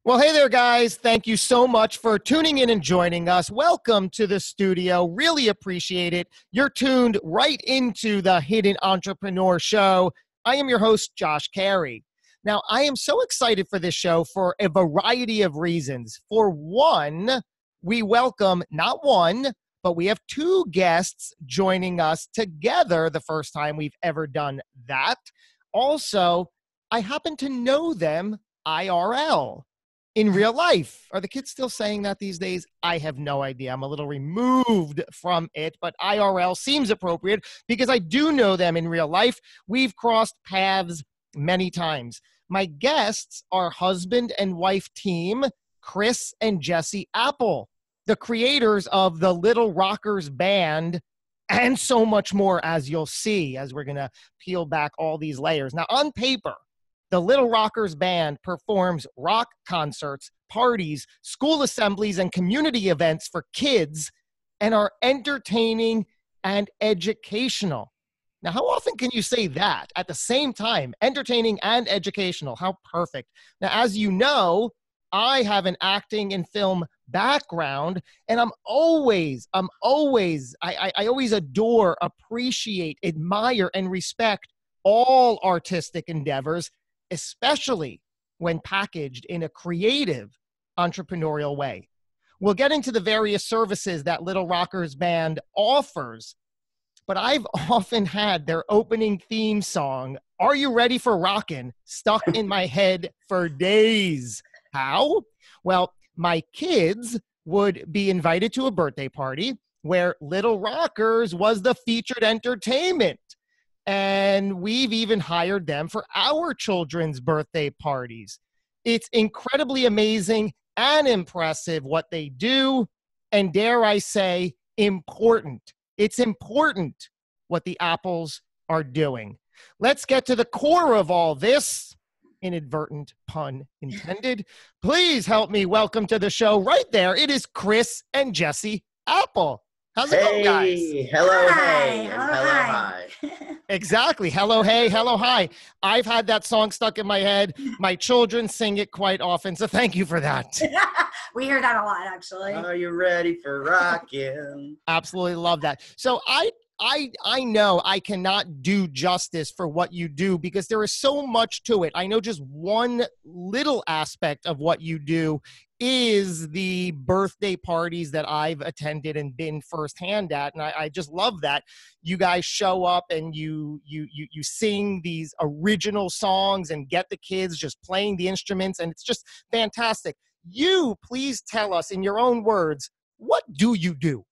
Well, hey there, guys. Thank you so much for tuning in and joining us. Welcome to the studio. Really appreciate it. You're tuned right into the Hidden Entrepreneur Show. I am your host, Josh Carey. Now, I am so excited for this show for a variety of reasons. For one, we welcome not one, but we have two guests joining us together, the first time we've ever done that. Also, I happen to know them IRL. In real life. Are the kids still saying that these days? I have no idea. I'm a little removed from it, but IRL seems appropriate because I do know them in real life. We've crossed paths many times. My guests are husband and wife team, Chris and Jessie Apple, the creators of the Little Rockers band, and so much more, as you'll see, as we're going to peel back all these layers. Now, on paper, the Little Rockers band performs rock concerts, parties, school assemblies, and community events for kids and are entertaining and educational. Now, how often can you say that at the same time? Entertaining and educational. How perfect. Now, as you know, I have an acting and film background, and I always adore, appreciate, admire, and respect all artistic endeavors, especially when packaged in a creative, entrepreneurial way. We'll get into the various services that Little Rockers Band offers, but I've often had their opening theme song, Are You Ready for Rockin', stuck in my head for days. How? Well, my kids would be invited to a birthday party where Little Rockers was the featured entertainment. And we've even hired them for our children's birthday parties. It's incredibly amazing and impressive what they do, and dare I say, important. It's important what the Apples are doing. Let's get to the core of all this. Inadvertent pun intended. Please help me welcome to the show right there. It is Chris and Jessie Apple. How's it going, guys? Hello, Hi. hey, and hello, hi. Exactly. Hello, hey, hello, hi. I've had that song stuck in my head. My children sing it quite often, so thank you for that. We hear that a lot, actually. Are you ready for rockin'? Absolutely love that. So I know I cannot do justice for what you do because there is so much to it. I know just one little aspect of what you do is the birthday parties that I've attended and been firsthand at. And I just love that you guys show up and you sing these original songs and get the kids just playing the instruments. And it's just fantastic. You please tell us in your own words, what do you do?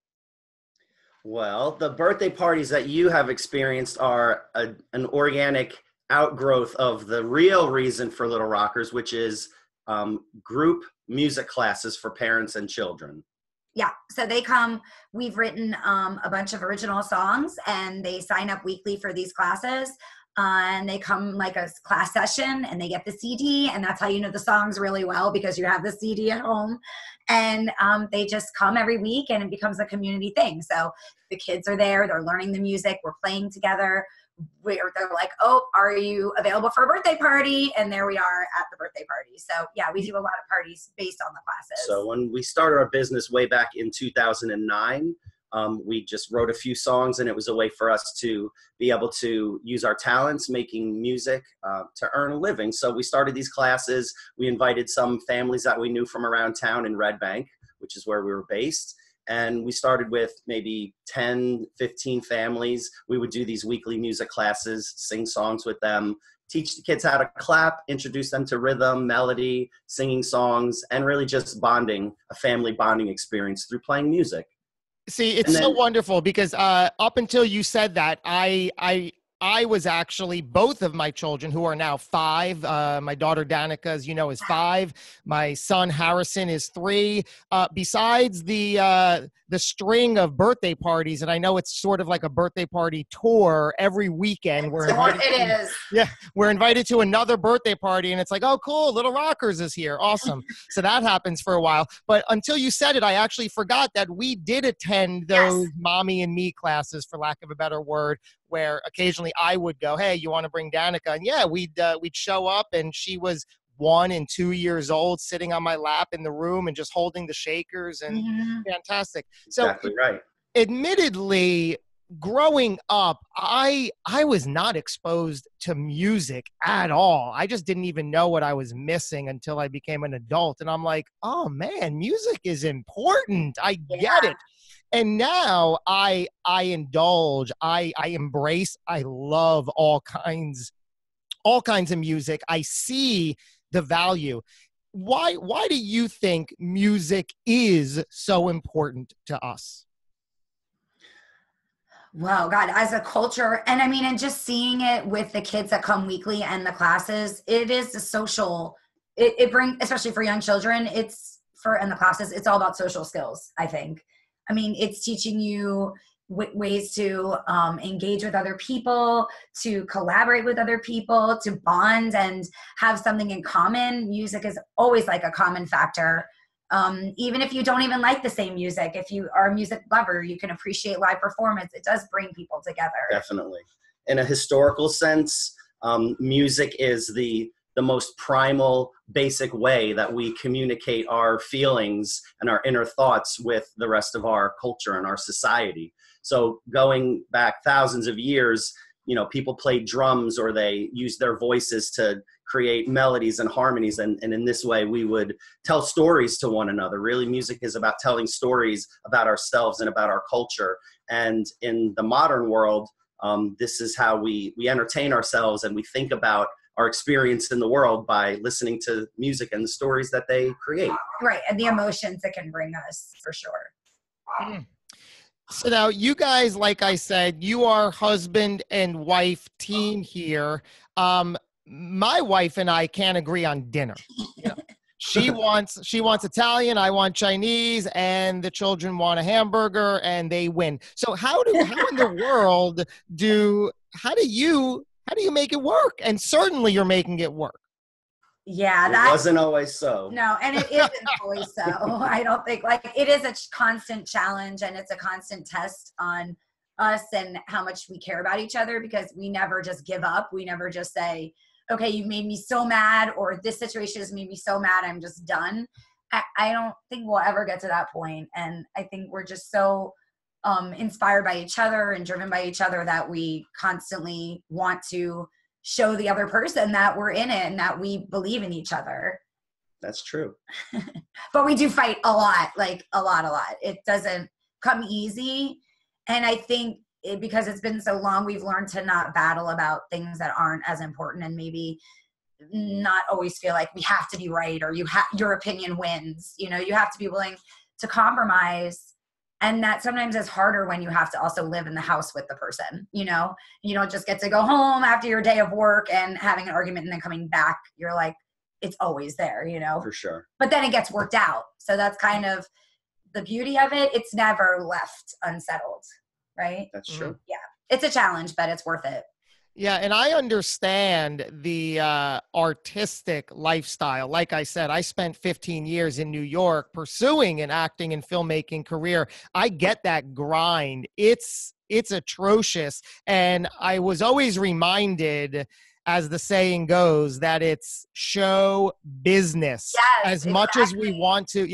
Well, the birthday parties that you have experienced are an organic outgrowth of the real reason for Little Rockers, which is group music classes for parents and children. Yeah, so they come, we've written a bunch of original songs and they sign up weekly for these classes. And they come like a class session and they get the CD, and that's how you know the songs really well, because you have the CD at home. And they just come every week and it becomes a community thing. So the kids are there, they're learning the music, we're playing together. They're like, oh, are you available for a birthday party? And there we are at the birthday party. So yeah, we do a lot of parties based on the classes. So when we started our business way back in 2009, we just wrote a few songs, and it was a way for us to be able to use our talents making music to earn a living. So we started these classes. We invited some families that we knew from around town in Red Bank, which is where we were based. And we started with maybe 10, 15 families. We would do these weekly music classes, sing songs with them, teach the kids how to clap, introduce them to rhythm, melody, singing songs, and really just bonding, a family bonding experience through playing music. See, it's so wonderful because up until you said that, I was actually, both of my children who are now 5, my daughter Danica, as you know, is 5. My son Harrison is 3. Besides the string of birthday parties, and I know it's sort of like a birthday party tour every weekend. We're invited to another birthday party, and it's like, oh, cool, Little Rockers is here. Awesome. So that happens for a while. But until you said it, I actually forgot that we did attend those mommy and me classes, for lack of a better word, where occasionally I would go, hey, you want to bring Danica? And yeah, we'd show up, and she was 1 and 2 years old, sitting on my lap in the room and just holding the shakers, and fantastic. So Exactly right. admittedly, growing up, I was not exposed to music at all. I just didn't even know what I was missing until I became an adult. And I'm like, oh man, music is important. I get it. And now I indulge, I embrace, I love all kinds of music. I see the value. Why do you think music is so important to us? Well, God, as a culture, and I mean, and just seeing it with the kids that come weekly and the classes, it is the social, it brings, especially for young children, and the classes, it's all about social skills, I think. I mean, it's teaching you ways to engage with other people, to collaborate with other people, to bond and have something in common. Music is always like a common factor. Even if you don't even like the same music, if you are a music lover, you can appreciate live performance. It does bring people together. Definitely. In a historical sense, music is the most primal, basic way that we communicate our feelings and our inner thoughts with the rest of our culture and our society. So going back thousands of years, people played drums, or they used their voices to create melodies and harmonies. And in this way, we would tell stories to one another. Really, music is about telling stories about ourselves and about our culture. And in the modern world, this is how we entertain ourselves, and we think about our experience in the world by listening to music and the stories that they create. Right. And the emotions it can bring us, for sure. So now you guys, like I said, you are husband and wife team here. My wife and I can't agree on dinner. She wants Italian, I want Chinese, and the children want a hamburger, and they win. So how in the world how do you make it work? And certainly you're making it work. Yeah, that wasn't always so. No, and it isn't always so. I don't think, it is a constant challenge, and it's a constant test on us and how much we care about each other, because we never just give up. We never just say, okay, you made me so mad, or this situation has made me so mad, I'm just done. I don't think we'll ever get to that point. And I think we're just so inspired by each other and driven by each other that we constantly want to show the other person that we're in it and that we believe in each other. That's true. But we do fight a lot, a lot. It doesn't come easy. And I think because it's been so long, we've learned to not battle about things that aren't as important, and maybe not always feel like we have to be right, or your opinion wins. You have to be willing to compromise. And that sometimes is harder when you have to also live in the house with the person. You don't just get to go home after your day of work and having an argument and then coming back. You're like, it's always there, For sure. But then it gets worked out. So that's kind of the beauty of it. It's never left unsettled, right? That's true. Yeah. It's a challenge, but it's worth it. Yeah, and I understand the artistic lifestyle. Like I said, I spent 15 years in New York pursuing an acting and filmmaking career. I get that grind. It's atrocious. And I was always reminded, as the saying goes, that it's show business. Yes, as much as we want to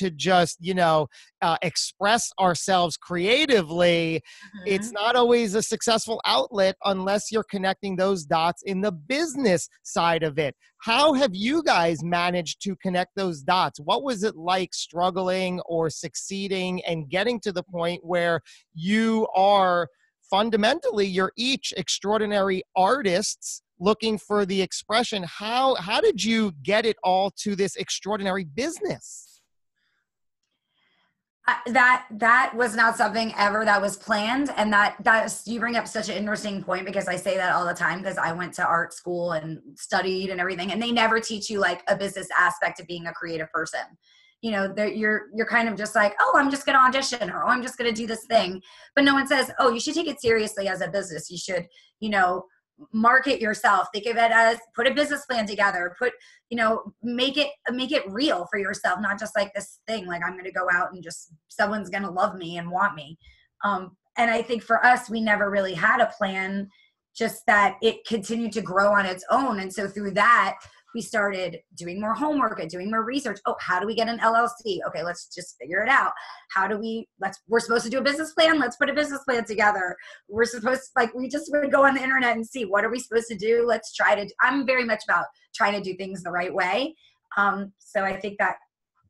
just, express ourselves creatively, it's not always a successful outlet unless you're connecting those dots in the business side of it. How have you guys managed to connect those dots? What was it like struggling or succeeding and getting to the point where you are fundamentally, you're each extraordinary artists looking for the expression? How did you get it all to this extraordinary business? That was not something ever that was planned. And that's, you bring up such an interesting point, because I say that all the time, because I went to art school and studied and everything, and they never teach you a business aspect of being a creative person. You're kind of just like, oh, I'm just going to audition, or oh, I'm just going to do this thing. But no one says, oh, you should take it seriously as a business. You should, market yourself. Think of it as, put a business plan together, make it real for yourself, not just like this thing, like I'm going to go out and just someone's going to love me and want me. And I think for us, we never really had a plan, just that it continued to grow on its own. And so through that, we started doing more homework and doing more research. Oh, how do we get an LLC? Okay, let's just figure it out. We're supposed to do a business plan. Let's put a business plan together. We're supposed to, we just would go on the internet and see, what are we supposed to do? I'm very much about trying to do things the right way. So I think that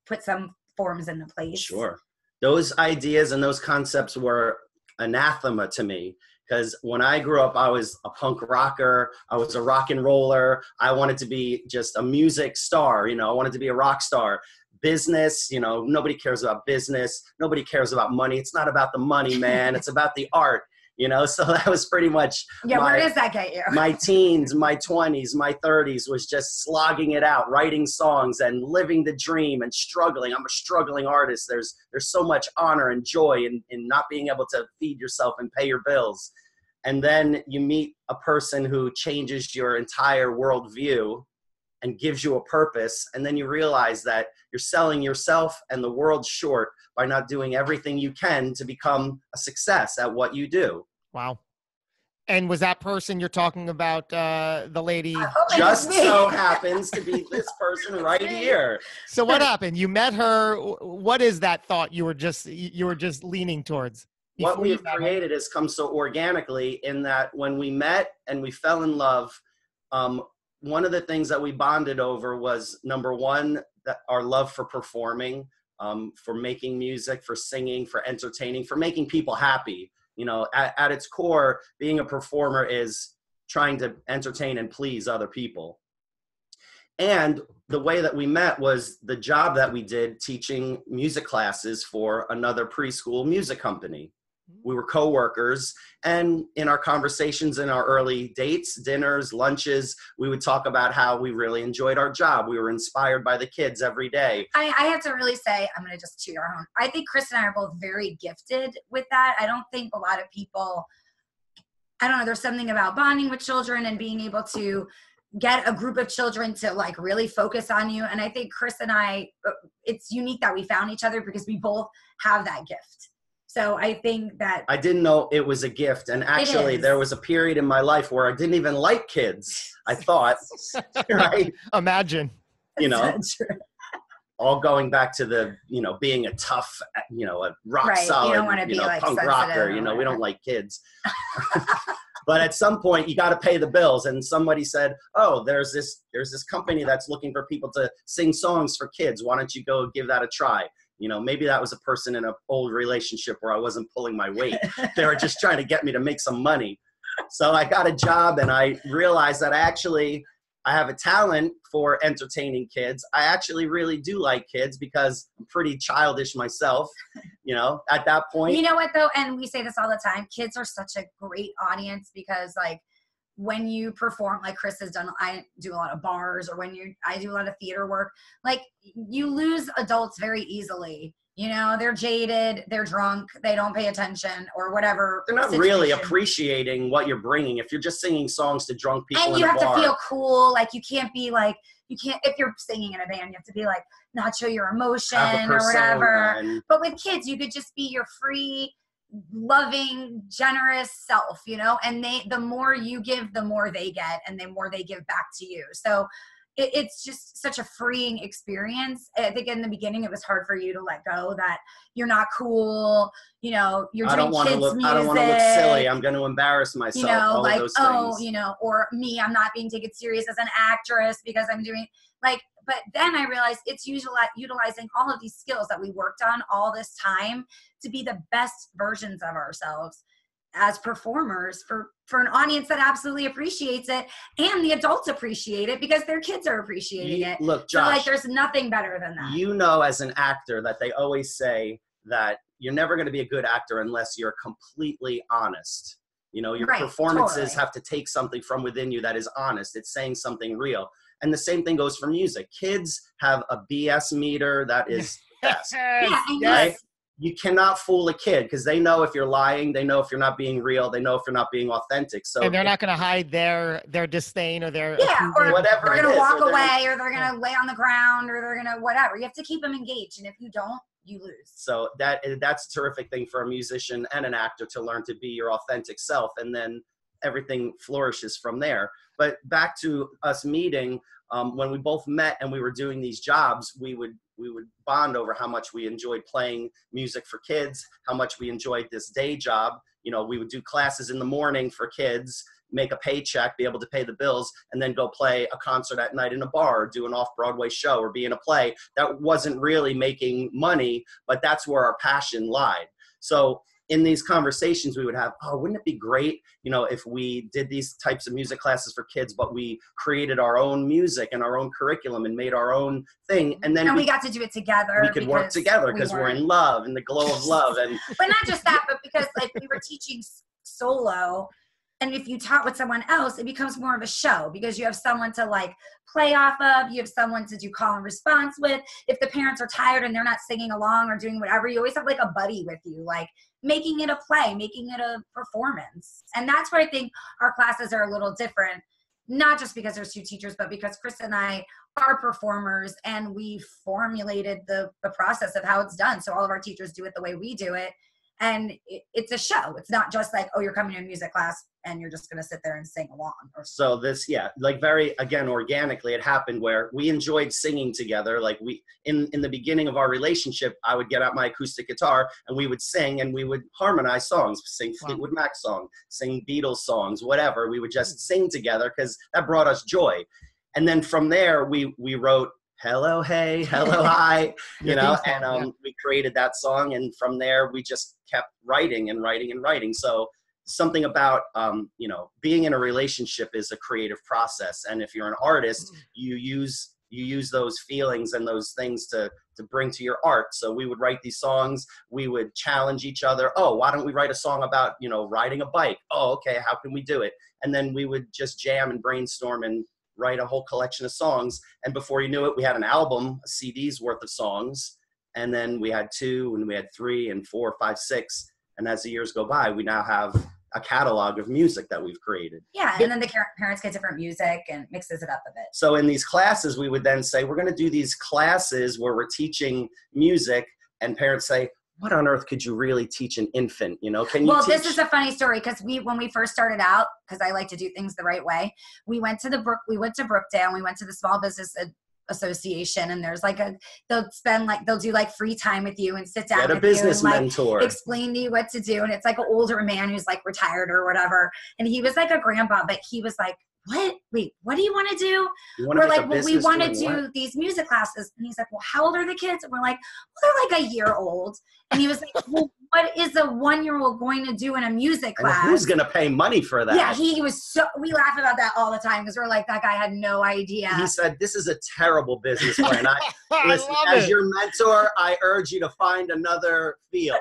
put some forms into place. Sure. Those ideas and those concepts were anathema to me. Because when I grew up, I was a punk rocker. I was a rock and roller. I wanted to be just a music star. I wanted to be a rock star. Business, nobody cares about business. Nobody cares about money. It's not about the money, man. It's about the art. So that was pretty much where does that get you? My teens, my 20s, my 30s was just slogging it out, writing songs and living the dream and struggling. I'm a struggling artist. There's so much honor and joy in not being able to feed yourself and pay your bills. And then you meet a person who changes your entire worldview and gives you a purpose. And then you realize that you're selling yourself and the world short by not doing everything you can to become a success at what you do. Wow. And was that person you're talking about, the lady? Just so happens to be this person right here. So what happened? You met her. What is that thought you were just leaning towards? What we have created has come so organically in that when we met and we fell in love, one of the things that we bonded over was, number one, that our love for performing, for making music, for singing, for entertaining, for making people happy. At its core, being a performer is trying to entertain and please other people. And the way that we met was the job that we did teaching music classes for another preschool music company. We were co-workers, and in our conversations in our early dates, dinners, lunches, we would talk about how we really enjoyed our job. We were inspired by the kids every day. I have to really say, I'm going to just toot our horn. I think Chris and I are both very gifted with that. I don't think a lot of people, I don't know, there's something about bonding with children and being able to get a group of children to really focus on you. And I think Chris and I, it's unique that we found each other because we both have that gift. So I think that I didn't know it was a gift. And actually there was a period in my life where I didn't even like kids. I thought, right? Imagine, all going back to the, being a tough, a rock solid, you don't want to be punk rocker, we don't like kids. But at some point you got to pay the bills. And somebody said, oh, there's this company that's looking for people to sing songs for kids. Why don't you go give that a try? Maybe that was a person in an old relationship where I wasn't pulling my weight. They were just trying to get me to make some money. So I got a job and I realized that I have a talent for entertaining kids. I actually really do like kids because I'm pretty childish myself, at that point. You know what though? And we say this all the time, kids are such a great audience because when you perform, like Chris has done, I do a lot of bars, or I do a lot of theater work, you lose adults very easily. They're jaded, they're drunk, they don't pay attention or whatever. They're not really appreciating what you're bringing. If you're just singing songs to drunk people and you have to feel cool. You can't be if you're singing in a band, you have to be not show your emotion or whatever. But with kids, you could just be your free, loving, generous self, and the more you give, the more they get, and the more they give back to you. So it's just such a freeing experience. I think in the beginning it was hard for you to let go that you're not cool, you're doing kids music. I don't want to look silly. I'm going to embarrass myself. All of those things. Or me, I'm not being taken serious as an actress because I'm doing but then I realized it's utilizing all of these skills that we worked on all this time to be the best versions of ourselves as performers for an audience that absolutely appreciates it, and the adults appreciate it because their kids are appreciating it. Look, Josh, so there's nothing better than that. As an actor that they always say that you're never going to be a good actor unless you're completely honest. Your performances have to take something from within you that is honest. It's saying something real. And the same thing goes for music. Kids have a BS meter that is best. Right? You cannot fool a kid because they know if you're lying, they know if you're not being real, they know if you're not being authentic. So and they're not going to hide their disdain or their or whatever. They're going to walk away, or they're going to lay on the ground, or they're going to whatever. You have to keep them engaged, and if you don't, you lose. So that's a terrific thing for a musician and an actor to learn to be your authentic self, and then everything flourishes from there. But back to us meeting, when we both met and we were doing these jobs, we would bond over how much we enjoyed playing music for kids, how much we enjoyed this day job. You know, we would do classes in the morning for kids, make a paycheck, be able to pay the bills, and then go play a concert at night in a bar, or do an off-Broadway show, or be in a play. That wasn't really making money, but that's where our passion lied. So in these conversations we would have, oh, wouldn't it be great, you know, if we did these types of music classes for kids, but we created our own music and our own curriculum and made our own thing. And then we got to do it together. We could work together because we're in love, in the glow of love. And but not just that, but because like we were teaching solo, and if you taught with someone else, it becomes more of a show because you have someone to like play off of. You have someone to do call and response with. If the parents are tired and they're not singing along or doing whatever, you always have like a buddy with you, like making it a play, making it a performance. And that's where I think our classes are a little different, not just because there's two teachers, but because Chris and I are performers and we formulated the process of how it's done. So all of our teachers do it the way we do it. And it's a show. It's not just like, oh, you're coming to a music class and you're just going to sit there and sing along. So this, yeah, like very, again, organically, it happened where we enjoyed singing together. Like we, in the beginning of our relationship, I would get out my acoustic guitar and we would sing and we would harmonize songs, sing Fleetwood Mac songs, sing Beatles songs, whatever. We would just sing together because that brought us joy. And then from there, we wrote Hello, Hey, Hello, Hi, you know, and we created that song. And from there, we just kept writing and writing and writing. So something about, you know, being in a relationship is a creative process. And if you're an artist, you use those feelings and those things to bring to your art. So we would write these songs. We would challenge each other. Oh, why don't we write a song about, you know, riding a bike? Oh, okay. How can we do it? And then we would just jam and brainstorm and write a whole collection of songs. And before you knew it, we had an album, a CD's worth of songs. And then we had 2 and we had 3 and 4, 5, 6. And as the years go by, we now have a catalog of music that we've created. Yeah, and then the parents get different music and mixes it up a bit. So in these classes, we would then say, we're going to do these classes where we're teaching music, and parents say, what on earth could you really teach an infant? You know, can you teach? This is a funny story because when we first started out, because I like to do things the right way, we went to Brookdale, and we went to the Small Business Association, and there's like they'll do like free time with you and sit down with a business you and, mentor, like, explain to you what to do. And it's like an older man who's like retired or whatever, and he was like a grandpa, but he was like, what do you want to do? We're like, well, we want to do these music classes. And he's like, well, how old are the kids? And we're like, well, they're like a year old. And he was like, well, what is a 1-year-old going to do in a music class? And who's going to pay money for that? Yeah, we laugh about that all the time because we're like, that guy had no idea. He said, this is a terrible business plan. Listen, as your mentor, I urge you to find another field.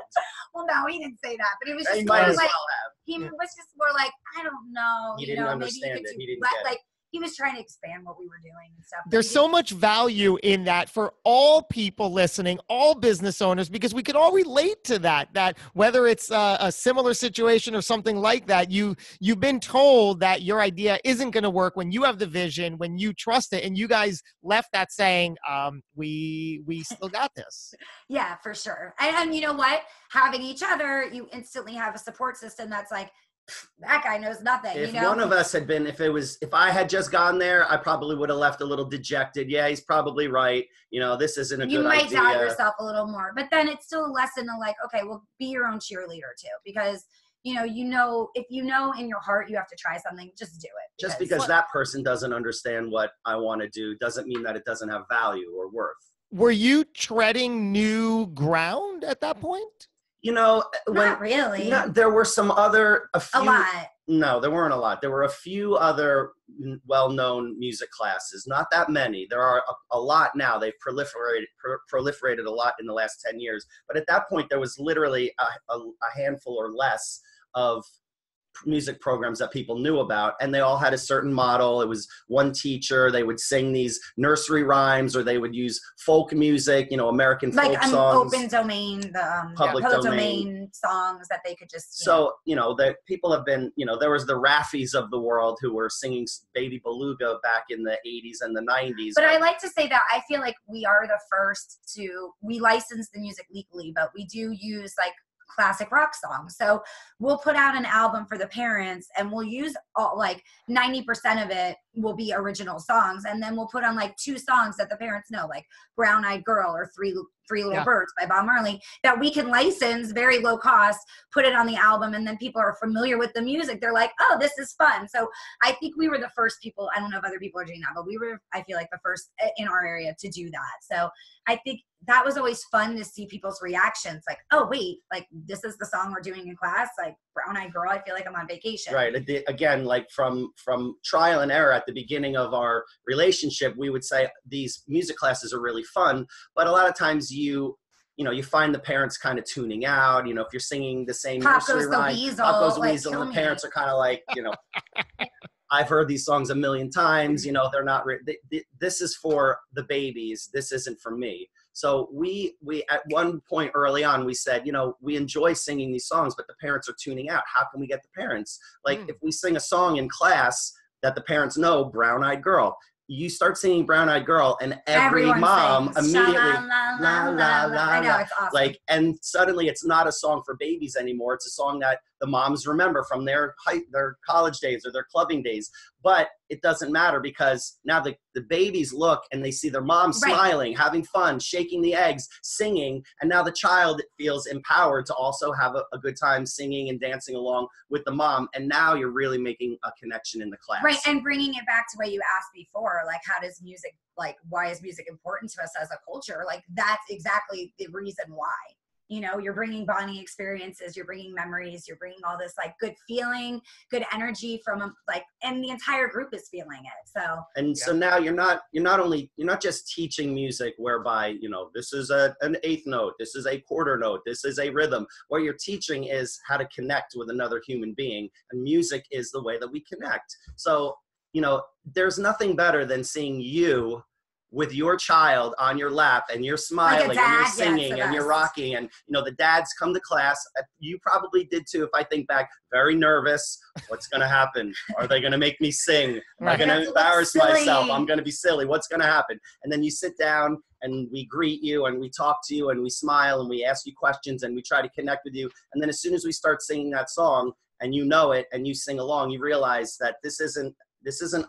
Well, no, he didn't say that, but it was just he more might as like, well have. He was just more like, I don't know. He didn't understand it. He didn't get it. Like, he was trying to expand what we were doing and stuff. There's so much value in that for all people listening, all business owners, because we could all relate to that whether it's a similar situation or something like that, you've been told that your idea isn't going to work when you have the vision, when you trust it, and you guys left that saying, we still got this. Yeah, for sure. And you know what? Having each other, you instantly have a support system that's like, that guy knows nothing. If you know? one of us had been, if I had just gone there, I probably would have left a little dejected. Yeah, he's probably right. You know, this isn't a good idea. You might doubt yourself a little more, but then it's still a lesson of like, okay, well, be your own cheerleader too, because if you know in your heart you have to try something, just do it. Just because that person doesn't understand what I want to do doesn't mean that it doesn't have value or worth. Were you treading new ground at that point? You know, not really. There were a lot. No, there weren't a lot. There were a few other well-known music classes. Not that many. There are a lot now. They've proliferated a lot in the last 10 years. But at that point, there was literally a handful or less of music programs that people knew about, and they all had a certain model. It was one teacher. They would sing these nursery rhymes, or they would use folk music, American folk songs. Open domain, public domain songs that they could just. So, the people have been, there was the Raffies of the world who were singing Baby Beluga back in the 80s and the 90s. But I like to say that I feel like we are the first we license the music legally, but we do use like classic rock songs. So we'll put out an album for the parents, and we'll use all, like 90% of it will be original songs. And then we'll put on like 2 songs that the parents know, like Brown Eyed Girl or Three Little Birds by Bob Marley, that we can license very low cost, put it on the album, and then people are familiar with the music. They're like, oh, this is fun. So I think we were the first people, I don't know if other people are doing that, but we were, I feel like, the first in our area to do that. So I think that was always fun to see people's reactions. Like, oh, wait, like this is the song we're doing in class, like Brown Eyed Girl, I feel like I'm on vacation. Right. Again, like from trial and error at the beginning of our relationship, we would say these music classes are really fun, but a lot of times you find the parents kind of tuning out. If you're singing the same nursery rhyme, Pop Goes the Weasel, and the parents are kind of like, I've heard these songs a million times. They're not. This is for the babies. This isn't for me. So we at one point early on, we said, we enjoy singing these songs, but the parents are tuning out. How can we get the parents? Like if we sing a song in class that the parents know, Brown Eyed Girl, you start singing Brown Eyed Girl, and everyone mom sings immediately la la la. I know, it's awesome. Like, and suddenly it's not a song for babies anymore. It's a song that the moms remember from their college days or their clubbing days. But it doesn't matter, because now the babies look and they see their mom smiling, having fun, shaking the eggs, singing, and now the child feels empowered to also have a good time singing and dancing along with the mom. And now you're really making a connection in the class. Right, and bringing it back to what you asked before, like how does music, like why is music important to us as a culture? Like that's exactly the reason why. You're bringing bonding experiences, you're bringing memories, you're bringing all this like good feeling, good energy from and the entire group is feeling it. So now you're not just teaching music whereby, this is an eighth note, this is a quarter note, this is a rhythm. What you're teaching is how to connect with another human being, and music is the way that we connect. So, there's nothing better than seeing you with your child on your lap, and you're smiling, and you're singing, and you're rocking, and the dads come to class. You probably did too, if I think back, very nervous. What's going to happen? Are they going to make me sing? Am I going to embarrass myself? I'm going to be silly. What's going to happen? And then you sit down and we greet you and we talk to you and we smile and we ask you questions and we try to connect with you. And then as soon as we start singing that song and you know it and you sing along, you realize that this isn't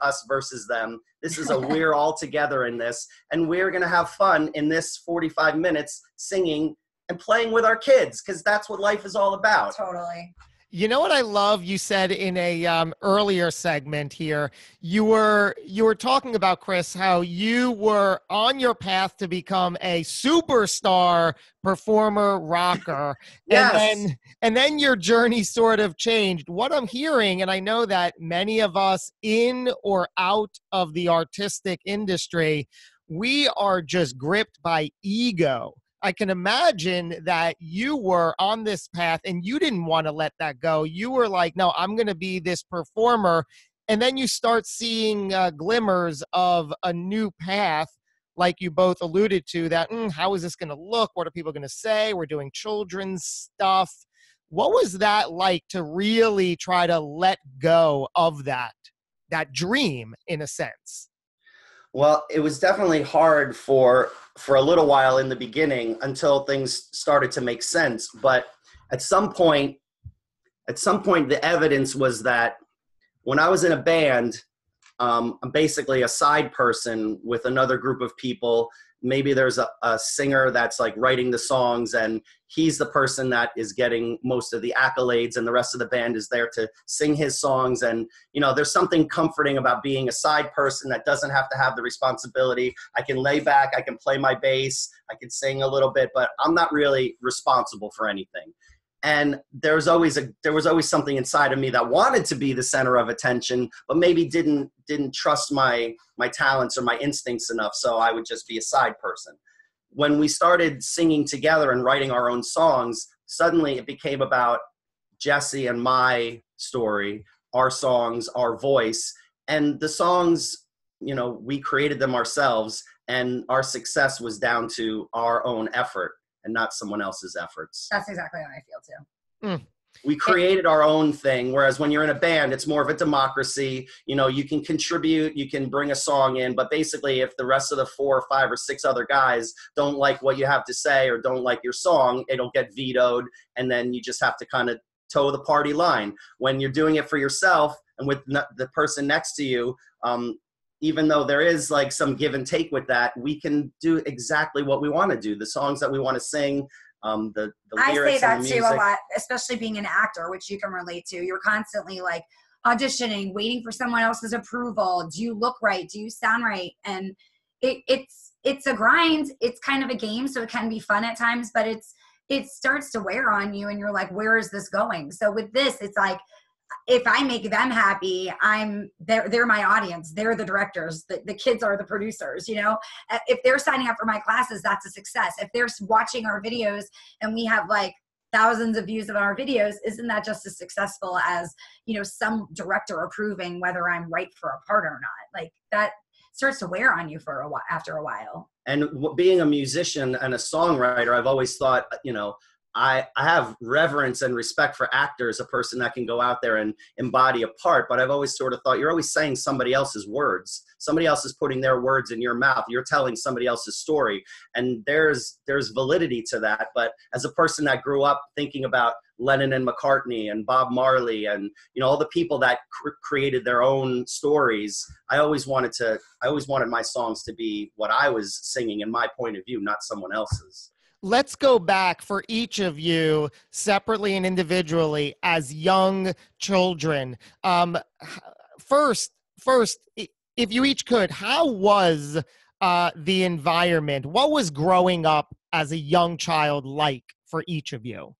us versus them. This is we're all together in this, and we're going to have fun in this 45 minutes singing and playing with our kids, because that's what life is all about. Totally. You know what I love? You said in a earlier segment here, you were talking about, Chris, how you were on your path to become a superstar performer rocker. Yes. And then your journey sort of changed. What I'm hearing, and I know that many of us in or out of the artistic industry, we are just gripped by ego. I can imagine that you were on this path and you didn't want to let that go. You were like, no, I'm going to be this performer. And then you start seeing glimmers of a new path, like you both alluded to, that how is this going to look? What are people going to say? We're doing children's stuff. What was that like to really try to let go of that dream in a sense? Well, it was definitely hard for a little while in the beginning until things started to make sense. But at some point, the evidence was that when I was in a band, I'm basically a side person with another group of people. Maybe there's a singer that's like writing the songs, and he's the person that is getting most of the accolades, and the rest of the band is there to sing his songs. And, there's something comforting about being a side person that doesn't have to have the responsibility. I can lay back, I can play my bass, I can sing a little bit, but I'm not really responsible for anything. And there was always something inside of me that wanted to be the center of attention, but maybe didn't trust my talents or my instincts enough. So I would just be a side person. When we started singing together and writing our own songs, suddenly it became about Jessie and my story, our songs, our voice. And the songs, we created them ourselves, and our success was down to our own effort and not someone else's efforts. That's exactly how I feel too. We created our own thing, whereas when you're in a band, it's more of a democracy. You know, you can contribute, you can bring a song in, but basically if the rest of the 4 or 5 or 6 other guys don't like what you have to say or don't like your song, it'll get vetoed, and then you just have to kind of toe the party line. When you're doing it for yourself and with the person next to you, even though there is like some give and take with that, we can do exactly what we want to do. The songs that we want to sing, the I lyrics say that and the too music. a lot, especially being an actor, which you can relate to. You're constantly like auditioning, waiting for someone else's approval. Do you look right? Do you sound right? And it's a grind. It's kind of a game, so it can be fun at times, but it starts to wear on you, and you're like, where is this going? So with this, it's like, if I make them happy, they're my audience. They're the directors. The kids are the producers, you know? If they're signing up for my classes, that's a success. If they're watching our videos and we have like thousands of views of our videos, isn't that just as successful as, you know, some director approving whether I'm right for a part or not? Like that starts to wear on you for a while, after a while. And being a musician and a songwriter, I've always thought, you know, I have reverence and respect for actors, a person that can go out there and embody a part, but I've always sort of thought you're always saying somebody else's words. Somebody else is putting their words in your mouth. You're telling somebody else's story, and there's validity to that. But as a person that grew up thinking about Lennon and McCartney and Bob Marley and, you know, all the people that created their own stories, I always wanted my songs to be what I was singing in my point of view, not someone else's. Let's go back for each of you separately and individually as young children. First, if you each could, how was the environment? What was growing up as a young child like for each of you?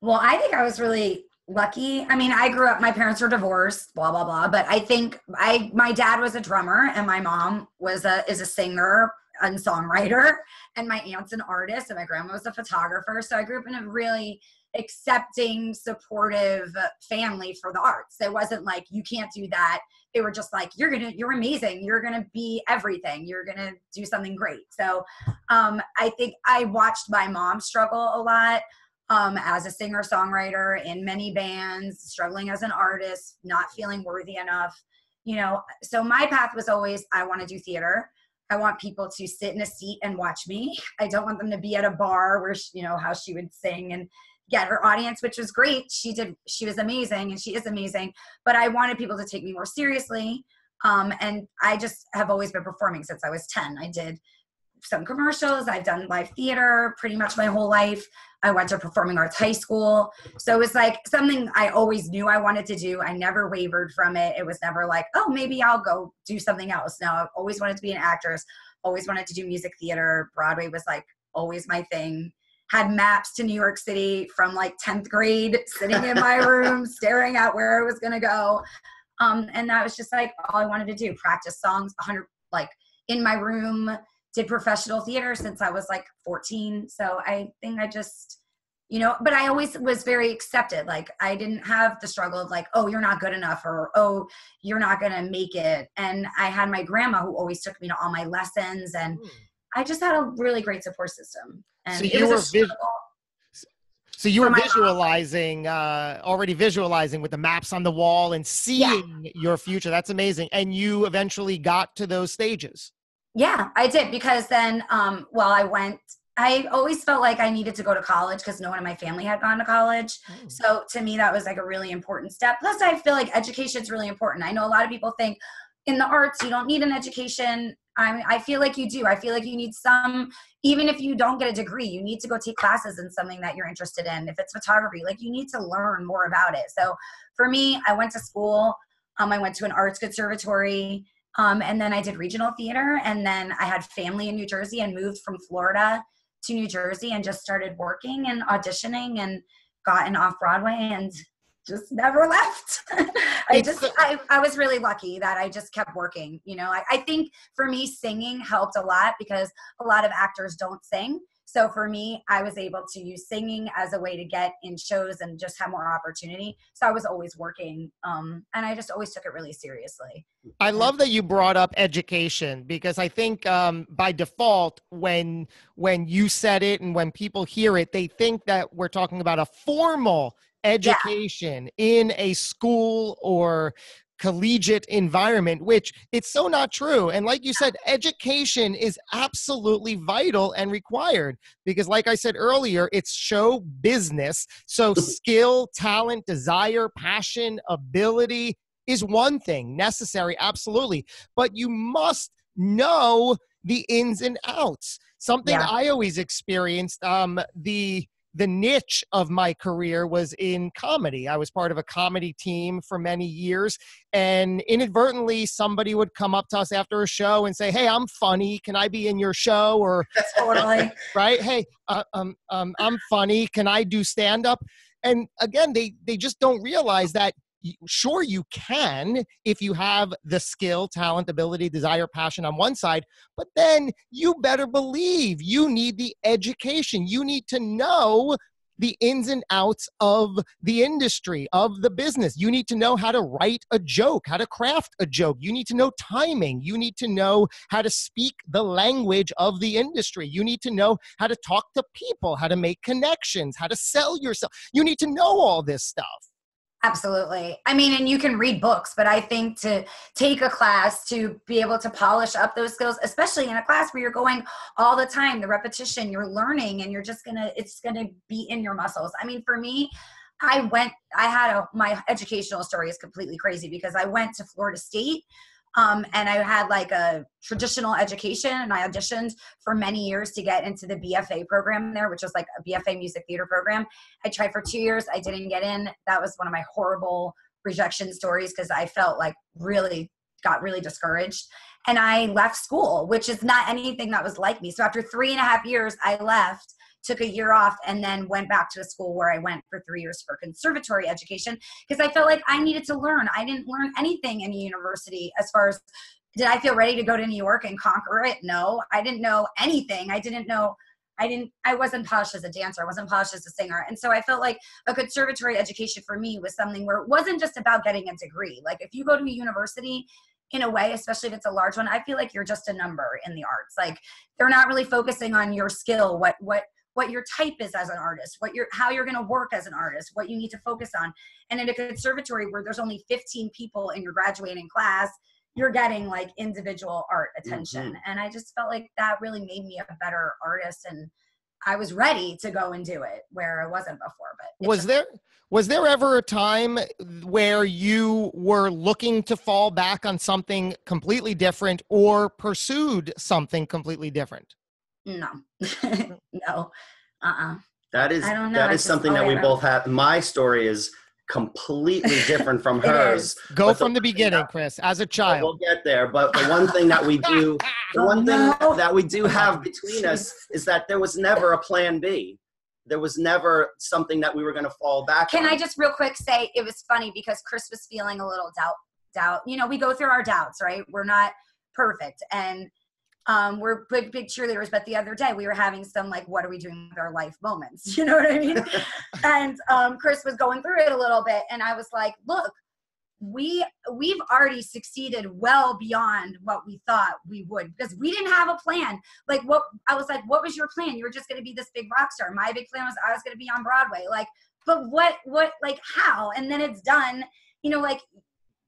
Well, I think I was really lucky. I mean, I grew up, my parents were divorced, blah, blah, blah. But I think my dad was a drummer and my mom is a singer and songwriter, and my aunt's an artist, and my grandma was a photographer. So I grew up in a really accepting, supportive family for the arts. It wasn't like, you can't do that. They were just like, you're amazing. You're going to be everything. You're going to do something great. So I think I watched my mom struggle a lot as a singer-songwriter in many bands, struggling as an artist, not feeling worthy enough, you know. So my path was always, I want to do theater. I want people to sit in a seat and watch me. I don't want them to be at a bar where, you know, how she would sing and get her audience, which was great. She was amazing, and she is amazing. But I wanted people to take me more seriously. And I just have always been performing since I was 10. I did some commercials. I've done live theater pretty much my whole life. I went to performing arts high school. So it was like something I always knew I wanted to do. I never wavered from it. It was never like, oh, maybe I'll go do something else. No, I've always wanted to be an actress, always wanted to do music theater. Broadway was like always my thing. Had maps to New York City from like 10th grade, sitting in my room, staring at where I was going to go. And that was just like all I wanted to do, practice songs 100, like in my room. Did professional theater since I was like 14. So I think I just, you know, but I always was very accepted. Like I didn't have the struggle of like, oh, you're not good enough, or, oh, you're not going to make it. And I had my grandma who always took me to all my lessons, and I just had a really great support system. And So it you was were a struggle. So you were visualizing, already visualizing with the maps on the wall and seeing your future. That's amazing. And you eventually got to those stages. Yeah, I did, because then, I always felt like I needed to go to college because no one in my family had gone to college. Oh. So to me, that was like a really important step. Plus, I feel like education is really important. I know a lot of people think in the arts, you don't need an education. I feel like you do. I feel like you need some, even if you don't get a degree, you need to go take classes in something that you're interested in. If it's photography, like you need to learn more about it. So for me, I went to school. I went to an arts conservatory. And then I did regional theater, and then I had family in New Jersey and moved from Florida to New Jersey and just started working and auditioning and gotten off Broadway and just never left. I was really lucky that I just kept working. You know, I think for me, singing helped a lot because a lot of actors don't sing. So for me, I was able to use singing as a way to get in shows and just have more opportunity. So I was always working, and I just always took it really seriously. I love that you brought up education, because I think by default, when you said it and when people hear it, they think that we're talking about a formal education in a school or collegiate environment, which it's so not true. And like you said, education is absolutely vital and required, because like I said earlier, it's show business. So skill, talent, desire, passion, ability is one thing, necessary, absolutely. But you must know the ins and outs. Something I always experienced, the niche of my career was in comedy. I was part of a comedy team for many years, and inadvertently somebody would come up to us after a show and say, "Hey, I'm funny. Can I be in your show?" Or Totally. right? "Hey, I'm funny. Can I do stand-up?" And again, they just don't realize that sure, you can if you have the skill, talent, ability, desire, passion on one side, but then you better believe you need the education. You need to know the ins and outs of the industry, of the business. You need to know how to write a joke, how to craft a joke. You need to know timing. You need to know how to speak the language of the industry. You need to know how to talk to people, how to make connections, how to sell yourself. You need to know all this stuff. Absolutely. I mean, and you can read books, but I think to take a class to be able to polish up those skills, especially in a class where you're going all the time, the repetition, you're learning, and it's going to be in your muscles. I mean, for me, my educational story is completely crazy, because I went to Florida State. And I had like a traditional education, and I auditioned for many years to get into the BFA program there, which was like a BFA music theater program. I tried for 2 years. I didn't get in. That was one of my horrible rejection stories, because I felt like got really discouraged. And I left school, which is not anything that was like me. So after 3.5 years, I left, took a year off, and then went back to a school where I went for 3 years for conservatory education, because I felt like I needed to learn. I didn't learn anything in a university as far as, did I feel ready to go to New York and conquer it? No, I didn't know anything. I wasn't polished as a dancer. I wasn't polished as a singer. And so I felt like a conservatory education for me was something where it wasn't just about getting a degree. Like if you go to a university, in a way, especially if it's a large one, I feel like you're just a number in the arts. Like they're not really focusing on your skill, what your type is as an artist, how you're going to work as an artist, what you need to focus on. And in a conservatory where there's only 15 people in your graduating class, you're getting like individual art attention. Mm-hmm. And I just felt like that really made me a better artist, and I was ready to go and do it where I wasn't before. But was there ever a time where you were looking to fall back on something completely different or pursued something completely different? No, no, That is something that we both have. My story is completely different from hers. Go from the beginning, Chris, as a child. We'll get there. But the one thing that we do, that we do have between us is that there was never a plan B. There was never something that we were going to fall back on. Can I just real quick say, it was funny because Chris was feeling a little doubt. You know, we go through our doubts, right? We're not perfect. And we're big cheerleaders, but the other day we were having some like, what are we doing with our life moments? You know what I mean? And Chris was going through it a little bit, and I was like, look, we've already succeeded well beyond what we thought we would, because we didn't have a plan. Like what was your plan? You were just going to be this big rock star. My big plan was I was going to be on Broadway. Like, but what, like how? And then it's done, you know, like,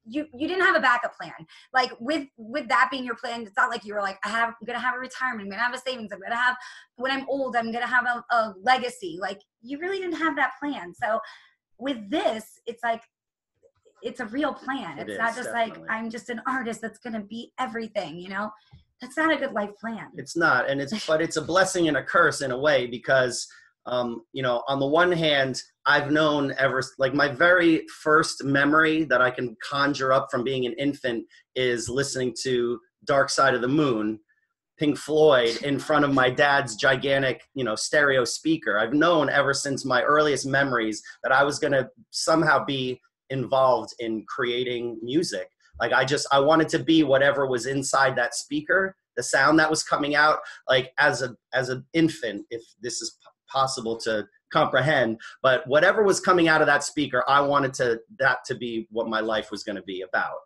you didn't have a backup plan. Like with that being your plan, it's not like you were like, I'm going to have a retirement. I'm going to have a savings. I'm going to have, when I'm old, I'm going to have a legacy. Like you really didn't have that plan. So with this, it's like, it's a real plan. It's not just definitely. Like, I'm just an artist that's going to be everything, you know, that's not a good life plan. It's not. And but it's a blessing and a curse in a way, because, you know, on the one hand, I've known like my very first memory that I can conjure up from being an infant is listening to Dark Side of the Moon, Pink Floyd, in front of my dad's gigantic, you know, stereo speaker. I've known ever since my earliest memories that I was going to somehow be involved in creating music. Like I wanted to be whatever was inside that speaker, the sound that was coming out, like as an infant, if this is possible to comprehend, but whatever was coming out of that speaker, I wanted that to be what my life was going to be about.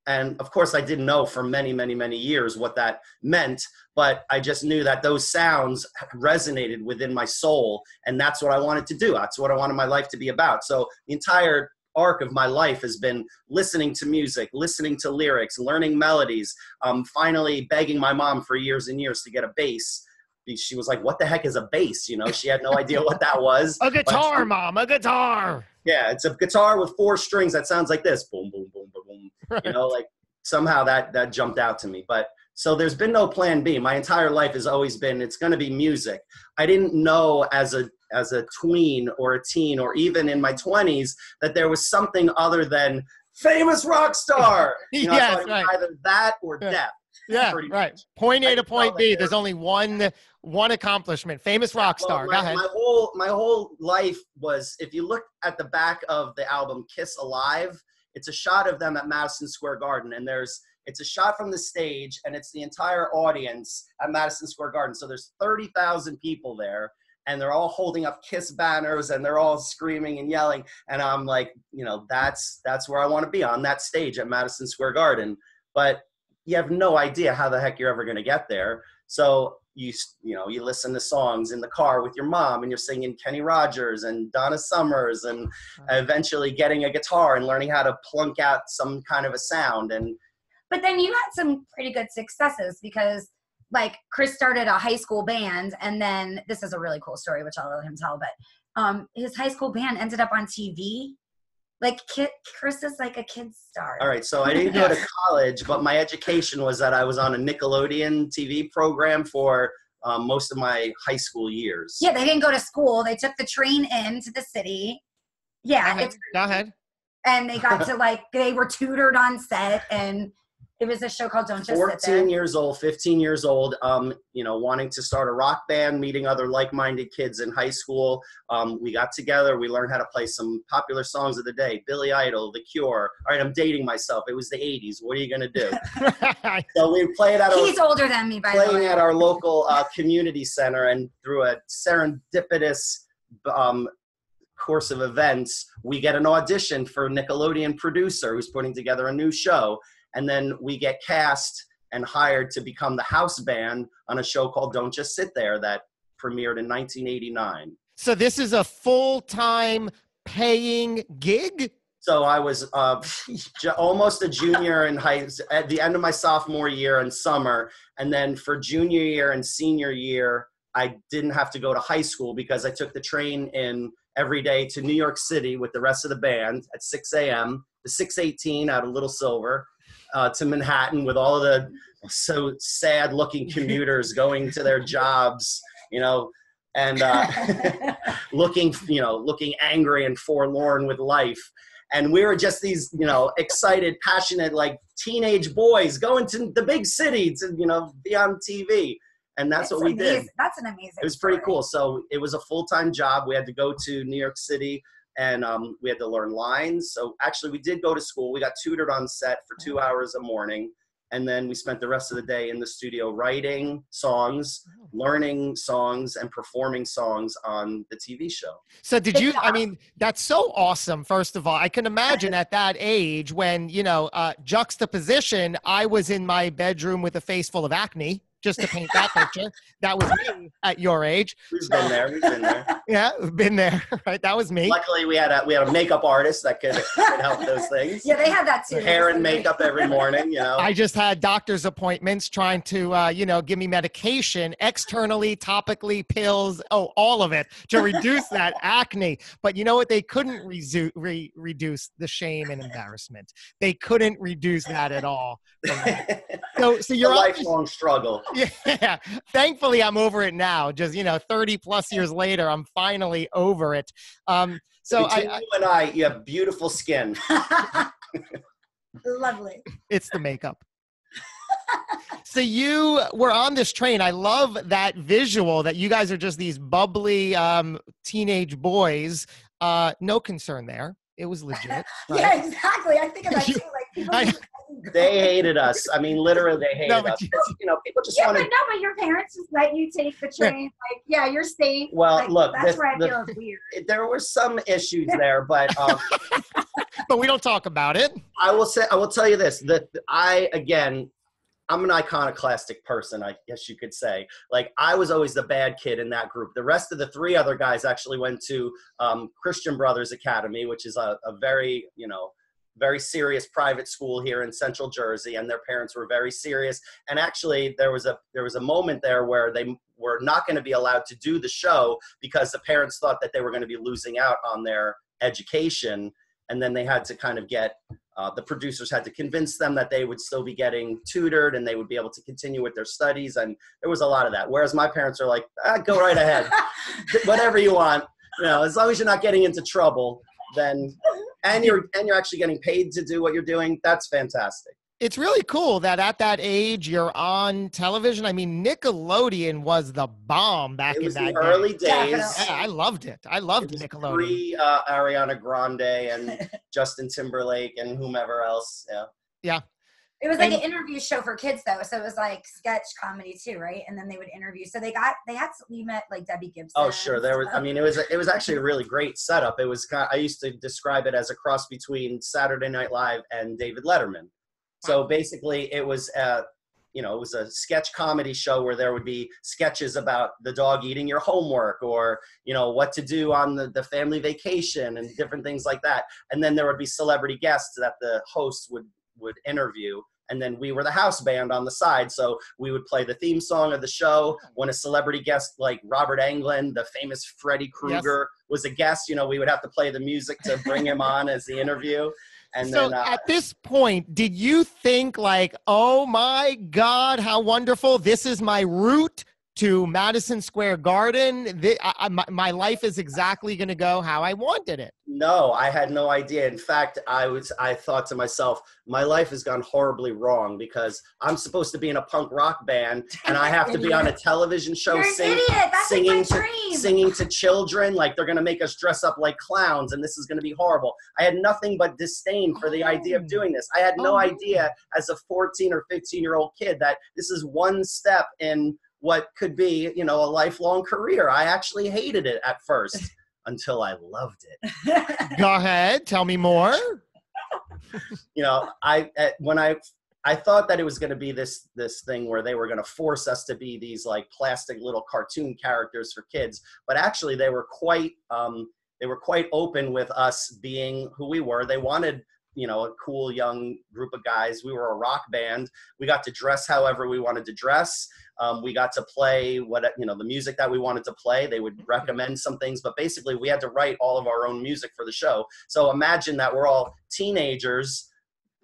And of course I didn't know for many, many, many years what that meant, but I just knew that those sounds resonated within my soul. And that's what I wanted to do. That's what I wanted my life to be about. So the entire arc of my life has been listening to music, listening to lyrics, learning melodies, finally begging my mom for years and years to get a bass. She was like, what the heck is a bass? You know, she had no idea what that was. A guitar, Mom, a guitar. Yeah, it's a guitar with 4 strings that sounds like this. Boom, boom, boom, boom, boom. Right. You know, like somehow that jumped out to me. But so there's been no plan B. My entire life has always been, it's going to be music. I didn't know as a tween or a teen or even in my 20s that there was something other than famous rock star. You know, yes, I thought it was either that or death. Yeah, right. Point A to point B. There's only one accomplishment. Famous rock star. Go ahead. My whole life was, if you look at the back of the album Kiss Alive, it's a shot of them at Madison Square Garden, and it's a shot from the stage, and it's the entire audience at Madison Square Garden. So there's 30,000 people there, and they're all holding up Kiss banners, and they're all screaming and yelling. And I'm like, you know, that's where I want to be, on that stage at Madison Square Garden. But you have no idea how the heck you're ever going to get there. So you listen to songs in the car with your mom, and you're singing Kenny Rogers and Donna Summers, and eventually getting a guitar and learning how to plunk out some kind of a sound. But then you had some pretty good successes, because like Chris started a high school band, and then this is a really cool story, which I'll let him tell, but his high school band ended up on TV. Like Chris is like a kid star. All right, so I didn't go to college, but my education was that I was on a Nickelodeon TV program for most of my high school years. Yeah, they didn't go to school. They took the train into the city. Yeah. Go ahead. And they got to they were tutored on set, and it was a show called Don't Just Sit There. 14 years old, 15 years old, wanting to start a rock band, meeting other like-minded kids in high school. We got together. We learned how to play some popular songs of the day, Billy Idol, The Cure. All right, I'm dating myself. It was the 80s. What are you going to do? So we played at He's older than me, by the way. Playing at our local community center, and through a serendipitous course of events, we get an audition for a Nickelodeon producer who's putting together a new show. And then we get cast and hired to become the house band on a show called Don't Just Sit There that premiered in 1989. So this is a full-time paying gig? So I was almost a junior at the end of my sophomore year in summer. And then for junior year and senior year, I didn't have to go to high school because I took the train in every day to New York City with the rest of the band at 6 a.m., the 618 out of Little Silver. To Manhattan with all of the so sad looking commuters going to their jobs, and looking angry and forlorn with life. And we were just these, excited, passionate, like teenage boys going to the big city to, be on TV. And that's what we did. That's an amazing It was pretty cool. So it was a full-time job. We had to go to New York City, and we had to learn lines. So actually we did go to school. We got tutored on set for 2 hours a morning. And then we spent the rest of the day in the studio writing songs, learning songs, and performing songs on the TV show. So that's so awesome, first of all. I can imagine at that age when, juxtaposition, I was in my bedroom with a face full of acne. Just to paint that picture. That was me at your age. We've been there. Yeah, we've been there. Right, that was me. Luckily, we had a makeup artist that could help those things. Yeah, they had that too. Hair and makeup every morning. I just had doctor's appointments trying to, give me medication externally, topically, pills, all of it to reduce that acne. But you know what? They couldn't reduce the shame and embarrassment. They couldn't reduce that at all. So you're a lifelong struggle. Yeah. Thankfully, I'm over it now. Just, 30 plus years later, I'm finally over it. So between you and I, you have beautiful skin. Lovely. It's the makeup. So you were on this train. I love that visual that you guys are just these bubbly teenage boys. No concern there. It was legit. Right? Yeah, exactly. I think of that too. Like people They hated us. I mean, literally, they hated us. You know, people just wanted. But your parents just let you take the train. Like, yeah, you're safe. Well, like, look, that's where I feel it's weird. There were some issues there, but but we don't talk about it. I will tell you this: that I'm an iconoclastic person, I guess you could say. Like, I was always the bad kid in that group. The rest of the 3 other guys actually went to Christian Brothers Academy, which is a very, you know, very serious private school here in Central Jersey, and their parents were very serious. And actually, there was a moment there where they were not going to be allowed to do the show because the parents thought that they were going to be losing out on their education, and then they had to kind of get the producers had to convince them that they would still be getting tutored and they would be able to continue with their studies, and there was a lot of that. Whereas my parents are like, go right ahead, whatever you want, you know, as long as you're not getting into trouble, then. And you're actually getting paid to do what you're doing. That's fantastic. It's really cool that at that age you're on television. I mean, Nickelodeon was the bomb back in that early days. Yeah, I loved it. I loved Nickelodeon. Ariana Grande and Justin Timberlake and whomever else. Yeah. Yeah. It was like an interview show for kids, though, so it was like sketch comedy too, right? And then they would interview. So we met like Debbie Gibson. Oh, sure. There was. I mean, it was actually a really great setup. It was. I used to describe it as a cross between Saturday Night Live and David Letterman. So basically, it was. You know, it was a sketch comedy show where there would be sketches about the dog eating your homework, or, you know, what to do on the family vacation and different things like that. And then there would be celebrity guests that the host would interview. And then we were the house band on the side. So we would play the theme song of the show. When a celebrity guest like Robert Englund, the famous Freddy Krueger, was a guest, you know, we would have to play the music to bring him on as the interview. And so then, at this point, did you think like, oh my God, how wonderful. This is my route to Madison Square Garden. My life is exactly going to go how I wanted it. No, I had no idea. In fact, I thought to myself, my life has gone horribly wrong because I'm supposed to be in a punk rock band and I have to be on a television show singing to children. Like, they're going to make us dress up like clowns and this is going to be horrible. I had nothing but disdain for the idea of doing this. I had no idea as a 14 or 15-year-old kid that this is one step in what could be, you know, a lifelong career. I actually hated it at first until I loved it. Go ahead. Tell me more. You know, when I thought that it was going to be this thing where they were going to force us to be these like plastic little cartoon characters for kids, but actually they were quite open with us being who we were. They wanted, you know, a cool young group of guys. We were a rock band. We got to dress however we wanted to dress. We got to play the music that we wanted to play. They would recommend some things, but basically we had to write all of our own music for the show. So imagine that we're all teenagers,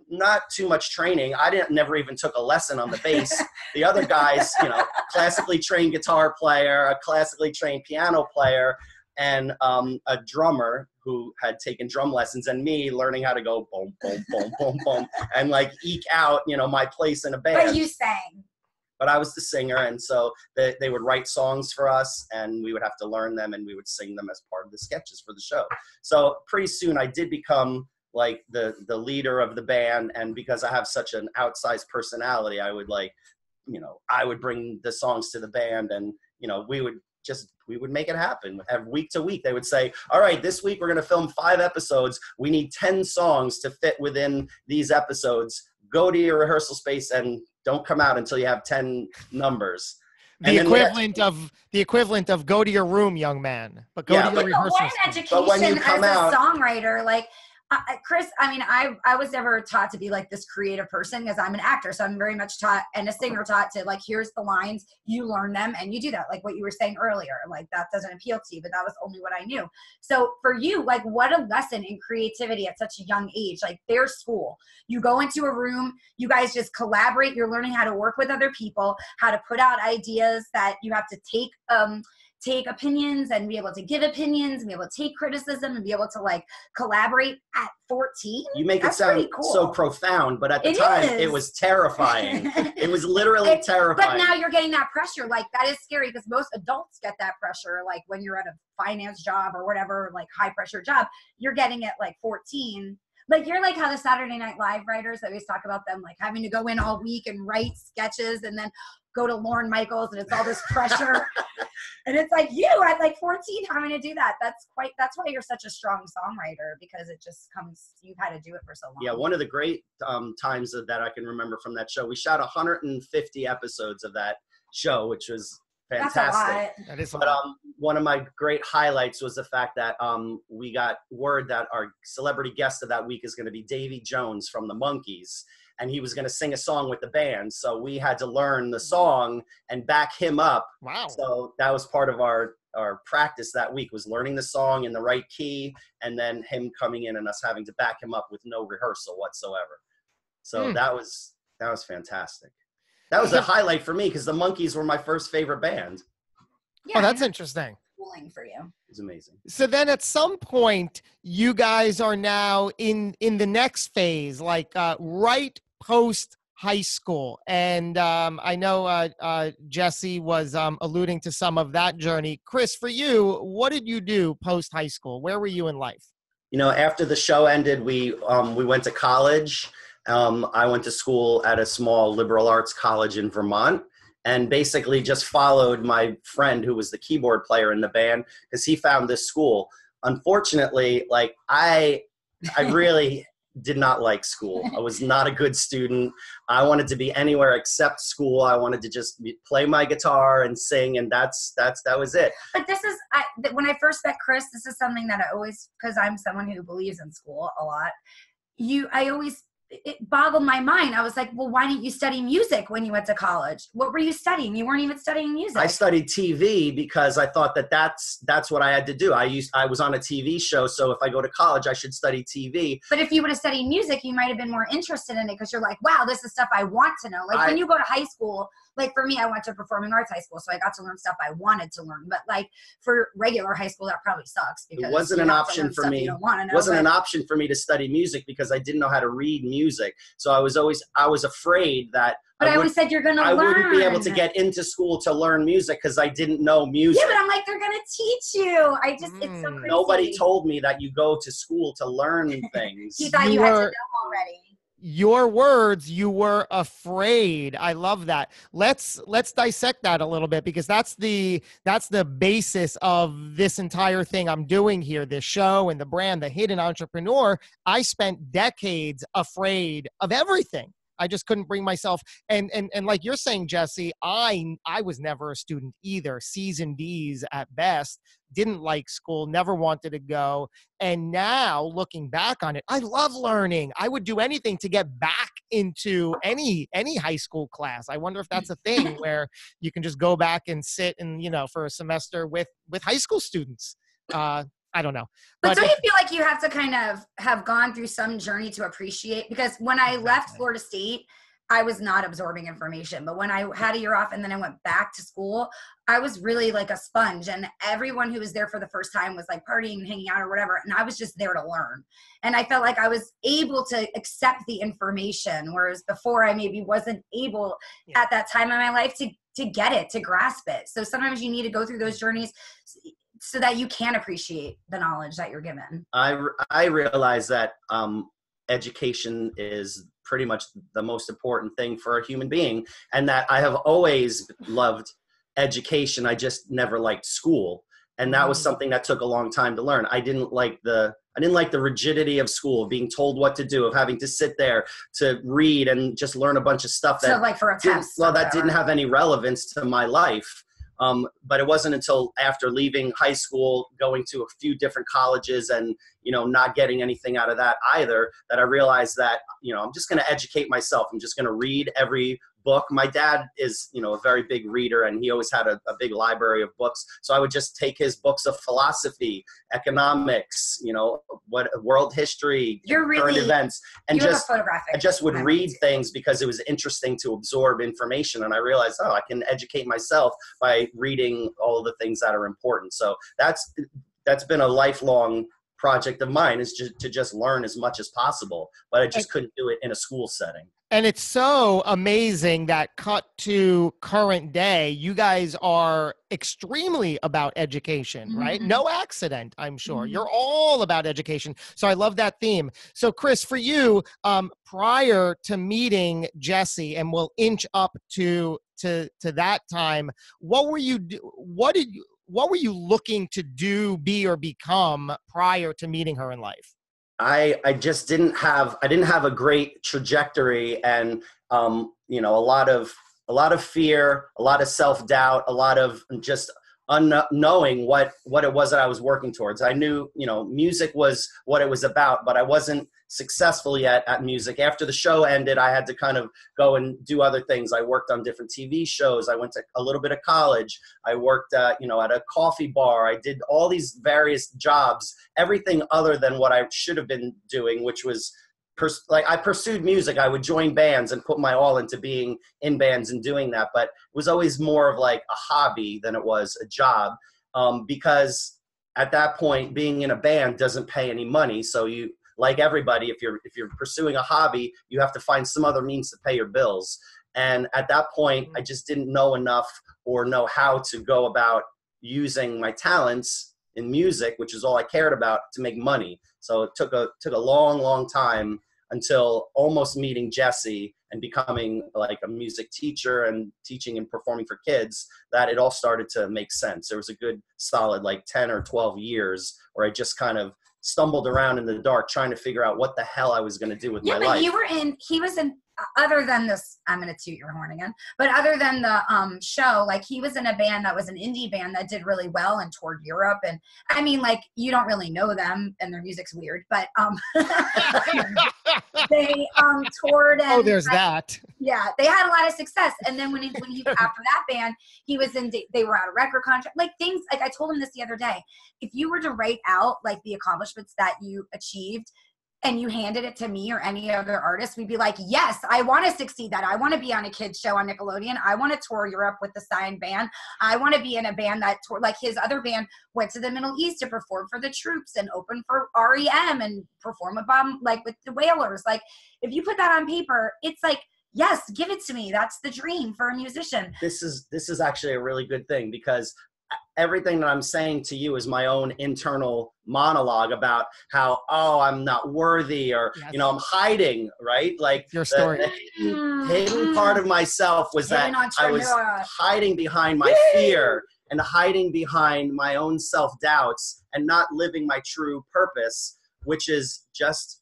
not too much training. I never even took a lesson on the bass. The other guys, you know, classically trained guitar player, a classically trained piano player, and a drummer who had taken drum lessons, and me learning how to go boom, boom, boom, boom, boom, and like eke out, you know, my place in a band. But you sang. But I was the singer, and so they would write songs for us, and we would have to learn them, and we would sing them as part of the sketches for the show. So pretty soon I did become like the leader of the band, and because I have such an outsized personality, I would I would bring the songs to the band, and, you know, we would make it happen. Every week to week, they would say, all right, this week we're going to film 5 episodes. We need 10 songs to fit within these episodes. Go to your rehearsal space and don't come out until you have 10 numbers. The equivalent of go to your room, young man. But go to your rehearsal space. What an education as a songwriter, like, Chris, I mean, I was never taught to be like this creative person because I'm an actor. So I'm very much taught, and a singer taught to, like, here's the lines, you learn them and you do that. Like what you were saying earlier, like that doesn't appeal to you, but that was only what I knew. So for you, like, what a lesson in creativity at such a young age. Like, there's school. You go into a room, you guys just collaborate. You're learning how to work with other people, how to put out ideas that you have to take opinions and be able to give opinions and be able to take criticism and be able to, like, collaborate at 14. You make it sound so profound, but at the time it was terrifying. It was literally terrifying. But now you're getting that pressure. Like, that is scary because most adults get that pressure. Like, when you're at a finance job or whatever, like high pressure job, you're getting it like 14. Like, you're like how the Saturday Night Live writers always talk about them, like having to go in all week and write sketches and then go to Lorne Michaels, and it's all this pressure. And it's like you at like 14 having to do that. That's why you're such a strong songwriter, because it just comes, you've had to do it for so long. Yeah, one of the great times that I can remember from that show, we shot 150 episodes of that show, which was fantastic. That's a lot. That is a But lot. one of my great highlights was the fact that we got word that our celebrity guest of that week is going to be Davy Jones from the Monkees, and he was going to sing a song with the band. So we had to learn the song and back him up. Wow. So that was part of our practice that week, was learning the song in the right key, and then him coming in and us having to back him up with no rehearsal whatsoever. So that was fantastic. That was a highlight for me, because the Monkees were my first favorite band. Yeah, that's interesting. Schooling for you. It was amazing. So then at some point, you guys are now in the next phase, like right post high school. And I know Jessie was alluding to some of that journey. Chris, for you, what did you do post high school? Where were you in life? You know, after the show ended, we went to college. I went to school at a small liberal arts college in Vermont, and basically just followed my friend who was the keyboard player in the band, because he found this school. Unfortunately, like I really did not like school. I was not a good student. I wanted to be anywhere except school. I wanted to just play my guitar and sing, and that was it. But this is, when I first met Chris, this is something that I always, because I'm someone who believes in school a lot, it boggled my mind. I was like, well, why didn't you study music when you went to college? What were you studying? You weren't even studying music. I studied TV because I thought that's what I had to do. I was on a TV show, so if I go to college, I should study TV. But if you would have studied music, you might have been more interested in it, because you're like, wow, this is stuff I want to know. Like when you go to high school, like for me, I went to performing arts high school, so I got to learn stuff I wanted to learn. But like for regular high school, that probably sucks, because it wasn't an option for me. It wasn't an option for me to study music, because I didn't know how to read music. So I was afraid that. But I always said you're going to learn. I wouldn't be able to get into school to learn music because I didn't know music. Yeah, but I'm like, they're going to teach you. It's so crazy. Nobody told me that you go to school to learn things. He thought you had to know already. Your words, you were afraid. I love that. Let's dissect that a little bit, because that's the basis of this entire thing I'm doing here, this show and the brand, The Hidden Entrepreneur. I spent decades afraid of everything. I just couldn't bring myself. And like you're saying, Jessie, I was never a student either. C's and D's at best. Didn't like school, never wanted to go. And now looking back on it, I love learning. I would do anything to get back into any high school class. I wonder if that's a thing where you can just go back and sit and, for a semester with high school students. I don't know. But don't you feel like you have to kind of have gone through some journey to appreciate? Because when I left Florida State, I was not absorbing information. But when I had a year off and then I went back to school, I was really like a sponge. And everyone who was there for the first time was like partying, hanging out or whatever. And I was just there to learn. And I felt like I was able to accept the information, whereas before I maybe wasn't able at that time in my life to get it, to grasp it. So sometimes you need to go through those journeys so that you can appreciate the knowledge that you're given. I realize that education is pretty much the most important thing for a human being, and that I have always loved education. I just never liked school, and that was something that took a long time to learn. I didn't like the rigidity of school, of being told what to do, of having to sit there to read and just learn a bunch of stuff that, so like for a test, that didn't have any relevance to my life. But it wasn't until after leaving high school, going to a few different colleges and, not getting anything out of that either, that I realized that, I'm just going to educate myself. I'm just going to read every book. My dad is, a very big reader, and he always had a big library of books. So I would just take his books of philosophy, economics, what world history, current events, and I just would read things because it was interesting to absorb information. And I realized, I can educate myself by reading all the things that are important. So that's been a lifelong project of mine, is to just learn as much as possible, but I just couldn't do it in a school setting. And it's so amazing that cut to current day, you guys are extremely about education, right? Mm-hmm. No accident, I'm sure. Mm-hmm. You're all about education. So I love that theme. So Chris, for you, prior to meeting Jessie, and we'll inch up to that time, what were you what were you looking to do, be, or become prior to meeting her in life? I just didn't have a great trajectory, and a lot of fear, a lot of self-doubt, a lot of just unknowing what it was that I was working towards. I knew, music was what it was about, but I wasn't successful yet at music. After the show ended, I had to kind of go and do other things. I worked on different TV shows. I went to a little bit of college. I worked at a coffee bar. I did all these various jobs, everything other than what I should have been doing, which was I pursued music. I would join bands and put my all into being in bands and doing that, but it was always more of like a hobby than it was a job, because at that point, being in a band doesn't pay any money. So you, like everybody, if you're pursuing a hobby, you have to find some other means to pay your bills. And at that point, I just didn't know enough or know how to go about using my talents in music, which is all I cared about, to make money. So it took a long, long time until almost meeting Jessie and becoming like a music teacher and teaching and performing for kids, that it all started to make sense. There was a good solid like 10 or 12 years where I just kind of stumbled around in the dark trying to figure out what the hell I was going to do with my life. He was in, other than this, I'm going to toot your horn again, but other than the show, like he was in a band that was an indie band that did really well and toured Europe. And I mean, like, you don't really know them and their music's weird, but they toured. And there's that. Yeah, they had a lot of success. And then when he after that band, he was they were out of record contract, like things, like I told him this the other day, if you were to write out like the accomplishments that you achieved, and you handed it to me or any other artist, we'd be like, yes, I want to succeed that. I want to be on a kid's show on Nickelodeon. I want to tour Europe with the signed band. I want to be in a band that toured, like his other band went to the Middle East to perform for the Troops and open for REM and perform with with the Wailers. Like, if you put that on paper, it's like, yes, give it to me. That's the dream for a musician. This is actually a really good thing, because everything that I'm saying to you is my own internal monologue about how, I'm not worthy, or, yes, I'm hiding, right? Like your story. The hidden part of myself was that I was hiding behind my fear and hiding behind my own self-doubts and not living my true purpose, which is just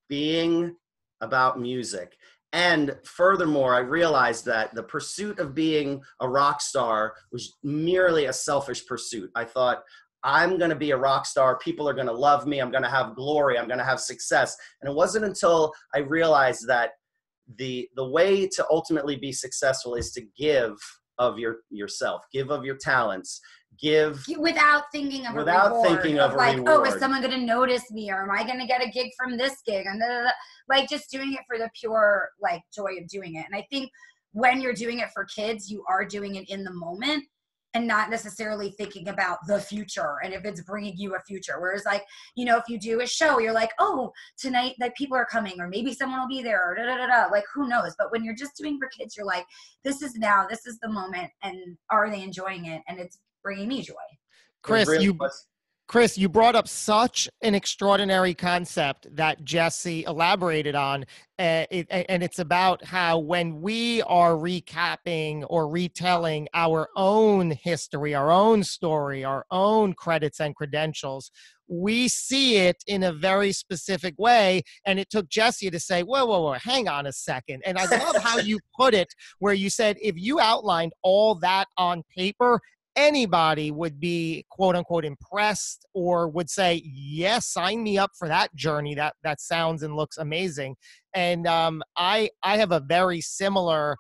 being about music. And furthermore, I realized that the pursuit of being a rock star was merely a selfish pursuit. I thought, I'm going to be a rock star. People are going to love me. I'm going to have glory. I'm going to have success. And it wasn't until I realized that the way to ultimately be successful is to give of yourself, give of your talents, give without thinking of without a reward, thinking of a like, reward. is someone going to notice me, or am I going to get a gig from this gig, and like just doing it for the pure like joy of doing it. And I think when you're doing it for kids, you are doing it in the moment and not necessarily thinking about the future and if it's bringing you a future. Whereas like, if you do a show, you're like, tonight like people are coming, or maybe someone will be there, or like who knows. But when you're just doing for kids, you're like, this is now, this is the moment, and are they enjoying it? And it's bringing me joy. Chris, you brought up such an extraordinary concept that Jessie elaborated on, and it's about how when we are recapping or retelling our own history, our own story, our own credits and credentials, we see it in a very specific way. And it took Jessie to say, whoa, hang on a second. And I love how you put it, where you said, if you outlined all that on paper, anybody would be quote unquote impressed, or would say, yes, sign me up for that journey. That sounds and looks amazing. And I have a very similar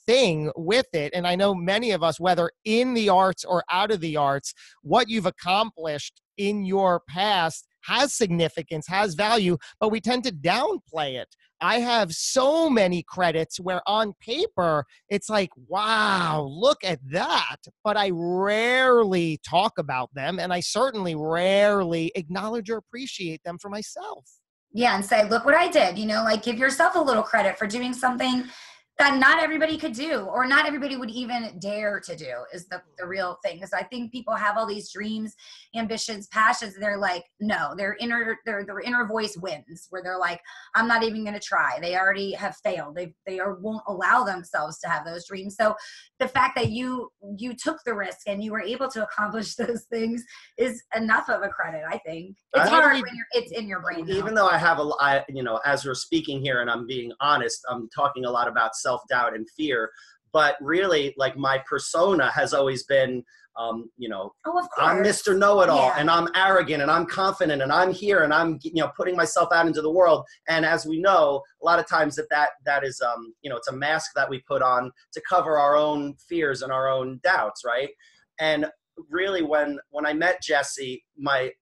thing with it. And I know many of us, whether in the arts or out of the arts, what you've accomplished in your past has significance, has value, but we tend to downplay it. I have so many credits where on paper, it's like, wow, look at that. But I rarely talk about them, and I certainly rarely acknowledge or appreciate them for myself. Yeah, and say, look what I did, like give yourself a little credit for doing something that not everybody could do, or not everybody would even dare to do, is the real thing. Because I think people have all these dreams, ambitions, passions, and they're like, no, their inner voice wins, where they're like, I'm not even going to try. They already have failed. They won't allow themselves to have those dreams. So the fact that you took the risk and you were able to accomplish those things is enough of a credit, I think. It's hard when it's in your brain, though. Even though I have as we're speaking here and I'm being honest, I'm talking a lot about self-doubt and fear, but really, like, my persona has always been, Oh, of course. I'm Mr. Know-it-all, Yeah. and I'm arrogant, and I'm confident, and I'm here, and I'm, putting myself out into the world. And as we know, a lot of times that is, it's a mask that we put on to cover our own fears and our own doubts, right? And really, when I met Jessie, my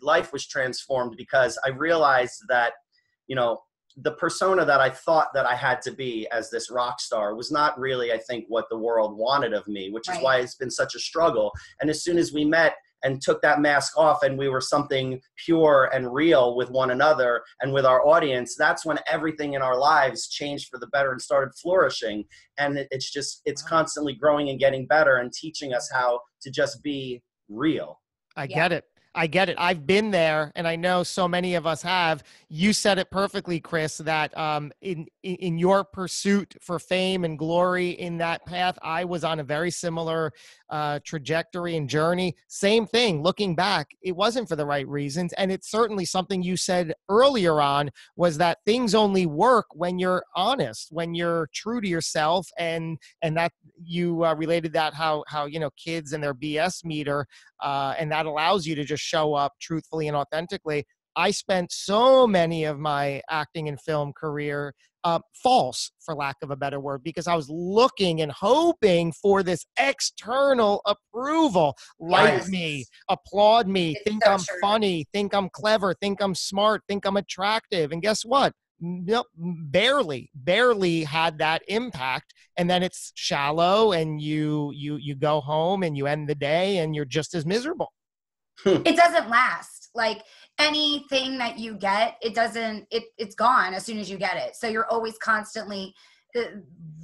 life was transformed, because I realized that, the persona that I thought that I had to be as this rock star was not really, I think, what the world wanted of me, which is why it's been such a struggle. And as soon as we met and took that mask off and we were something pure and real with one another and with our audience, that's when everything in our lives changed for the better and started flourishing. And it's constantly growing and getting better and teaching us how to just be real. I get it. I've been there, and I know so many of us have. You said it perfectly, Chris, that in your pursuit for fame and glory in that path, I was on a very similar trajectory and journey. Same thing. Looking back, it wasn't for the right reasons. And it's certainly something you said earlier on, was that things only work when you're honest, when you're true to yourself, and that you related that how kids and their BS meter, and that allows you to just show up truthfully and authentically. I spent so many of my acting and film career false, for lack of a better word, because I was looking and hoping for this external approval. Like me, applaud me, think I'm funny, think I'm clever, think I'm smart, think I'm attractive. And guess what? Nope, barely had that impact. And then it's shallow, and you go home and you end the day and you're just as miserable. It doesn't last. Like anything that you get, it's gone as soon as you get it. So you're always constantly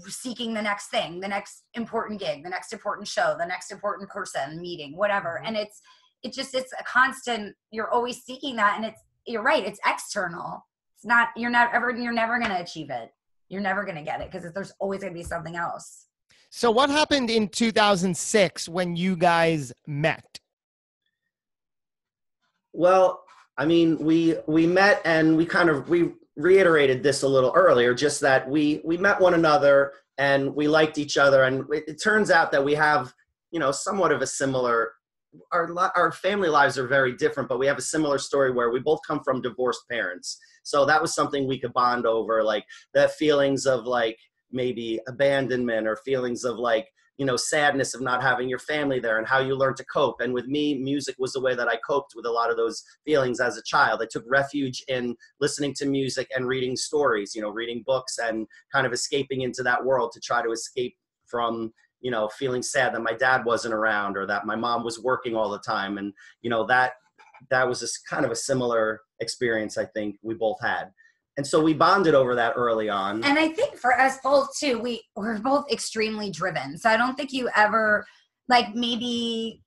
seeking the next thing, the next important gig, the next important show, the next important person, meeting, whatever. And it's a constant, you're always seeking that. And you're right, it's external. It's not, you're never going to achieve it. You're never going to get it, because there's always going to be something else. So what happened in 2006 when you guys met? Well, I mean, we met, and we reiterated this a little earlier, just that we met one another and we liked each other. And it turns out that we have, somewhat of a similar, our family lives are very different, but we have a similar story where we both come from divorced parents. So that was something we could bond over, like the feelings of like maybe abandonment, or feelings of like, sadness of not having your family there, and how you learn to cope. And with me, music was the way that I coped with a lot of those feelings as a child. I took refuge in listening to music and reading stories, reading books, and kind of escaping into that world to try to escape from, feeling sad that my dad wasn't around, or that my mom was working all the time. And, that was kind of a similar experience I think we both had. And so we bonded over that early on. And I think for us both too, we're both extremely driven. So I don't think you ever, like, maybe,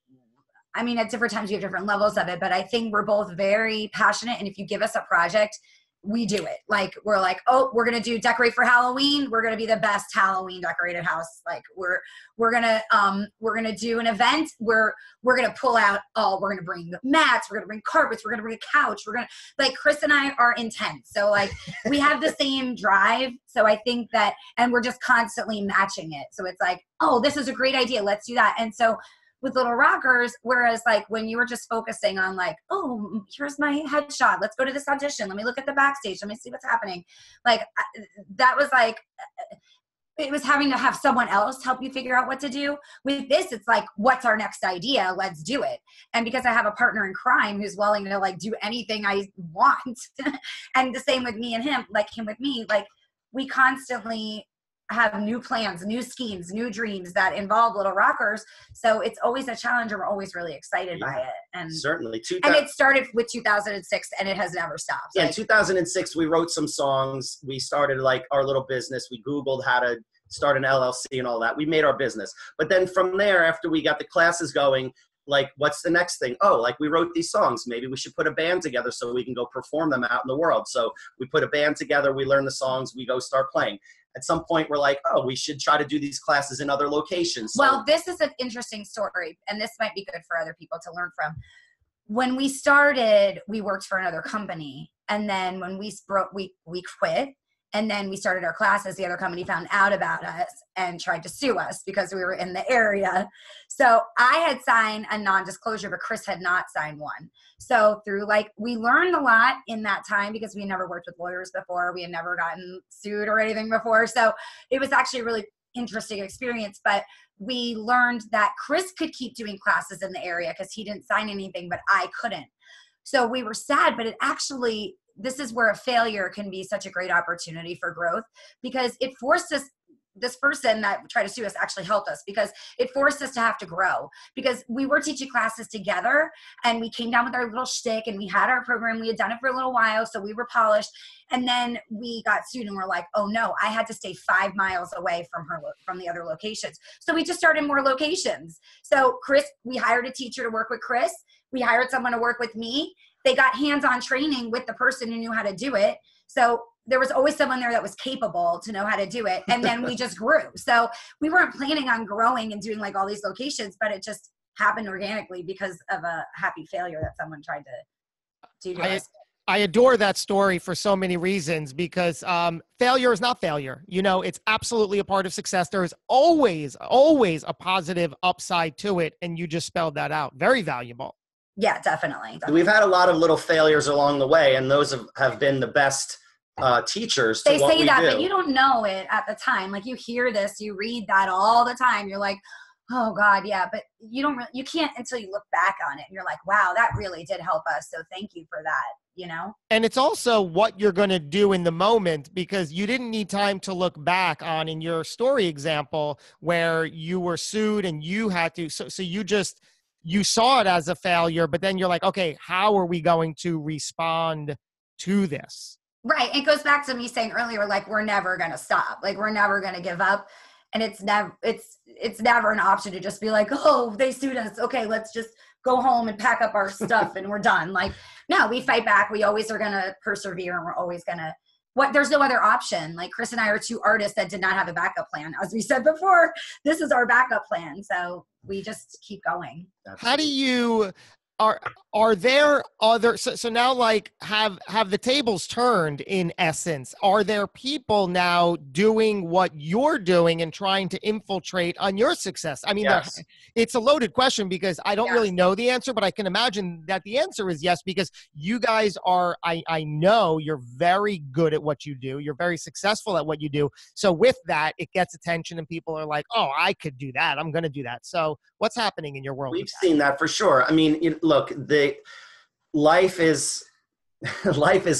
I mean, at different times you have different levels of it, but I think we're both very passionate. And if you give us a project, we do it. Like, we're like, oh, we're going to decorate for Halloween. We're going to be the best Halloween decorated house. Like we're going to do an event. We're going to pull out, we're going to bring mats. We're going to bring carpets. We're going to bring a couch. We're going to, like, Chris and I are intense. So like we have the same drive. So I think that, and we're just constantly matching it. So it's like, oh, this is a great idea. Let's do that. And so with Little Rockers, whereas like when you were just focusing on like, oh, here's my headshot, let's go to this audition, let me look at the backstage, let me see what's happening, like that was like, it was having to have someone else help you figure out what to do. With this, it's like, what's our next idea, let's do it. And because I have a partner in crime who's willing to like do anything I want and the same with me and him, like him with me, like we constantly have new plans, new schemes, new dreams that involve Little Rockers. So it's always a challenge, and we're always really excited by it. And certainly. And it started with 2006, and it has never stopped. Yeah, in 2006, we wrote some songs. We started like our little business. We Googled how to start an LLC and all that. We made our business. But then from there, after we got the classes going, like, what's the next thing? Oh, like, we wrote these songs. Maybe we should put a band together so we can go perform them out in the world. So we put a band together. We learn the songs. We go start playing. At some point, we're like, oh, we should try to do these classes in other locations. So, well, this is an interesting story, and this might be good for other people to learn from. When we started, we worked for another company. And then when we quit. And then we started our classes. The other company found out about us and tried to sue us because we were in the area. So I had signed a non-disclosure, but Chris had not signed one. So we learned a lot in that time because we had never worked with lawyers before. We had never gotten sued or anything before. So it was actually a really interesting experience. But we learned that Chris could keep doing classes in the area because he didn't sign anything, but I couldn't. So we were sad, but this is where a failure can be such a great opportunity for growth, because it forced us, this person that tried to sue us actually helped us because it forced us to have to grow, because we were teaching classes together and we came down with our little shtick and we had our program. We had done it for a little while, so we were polished. And then we got sued and we're like, oh no, I had to stay 5 miles away from the other locations. So we just started more locations. So we hired a teacher to work with Chris. We hired someone to work with me. They got hands-on training with the person who knew how to do it. So there was always someone there that was capable to know how to do it. And then we just grew. So we weren't planning on growing and doing like all these locations, but it just happened organically because of a happy failure that someone tried to do to us. I adore that story for so many reasons, because failure is not failure. It's absolutely a part of success. There is always a positive upside to it. And you just spelled that out. Very valuable. Yeah, definitely. We've had a lot of little failures along the way, and those have been the best teachers to they what say we that, do. But you don't know it at the time. Like, you hear this, you read that all the time. You're like, oh God, yeah. But you can't until you look back on it and you're like, wow, that really did help us. So thank you for that, And it's also what you're going to do in the moment, because you didn't need time to look back on, in your story example, where you were sued and you had to, so you saw it as a failure, but then you're like, okay, how are we going to respond to this? Right. It goes back to me saying earlier, like, we're never going to stop. Like, we're never going to give up. And it's never an option to just be like, oh, they sued us. Okay, let's just go home and pack up our stuff and we're done. Like, no, we fight back. We always are going to persevere, and we're always going to, there's no other option. Like, Chris and I are two artists that did not have a backup plan. As we said before, this is our backup plan. So we just keep going. How do you, are there other, so now, like, have the tables turned, in essence? Are there people now doing what you're doing and trying to infiltrate on your success? I mean, yes. It's a loaded question, because I don't really know the answer, but I can imagine that the answer is yes, because you guys are, I know you're very good at what you do. You're very successful at what you do. So with that, it gets attention and people are like, oh, I could do that. I'm going to do that. So what's happening in your world? We've seen that for sure. I mean, look, life is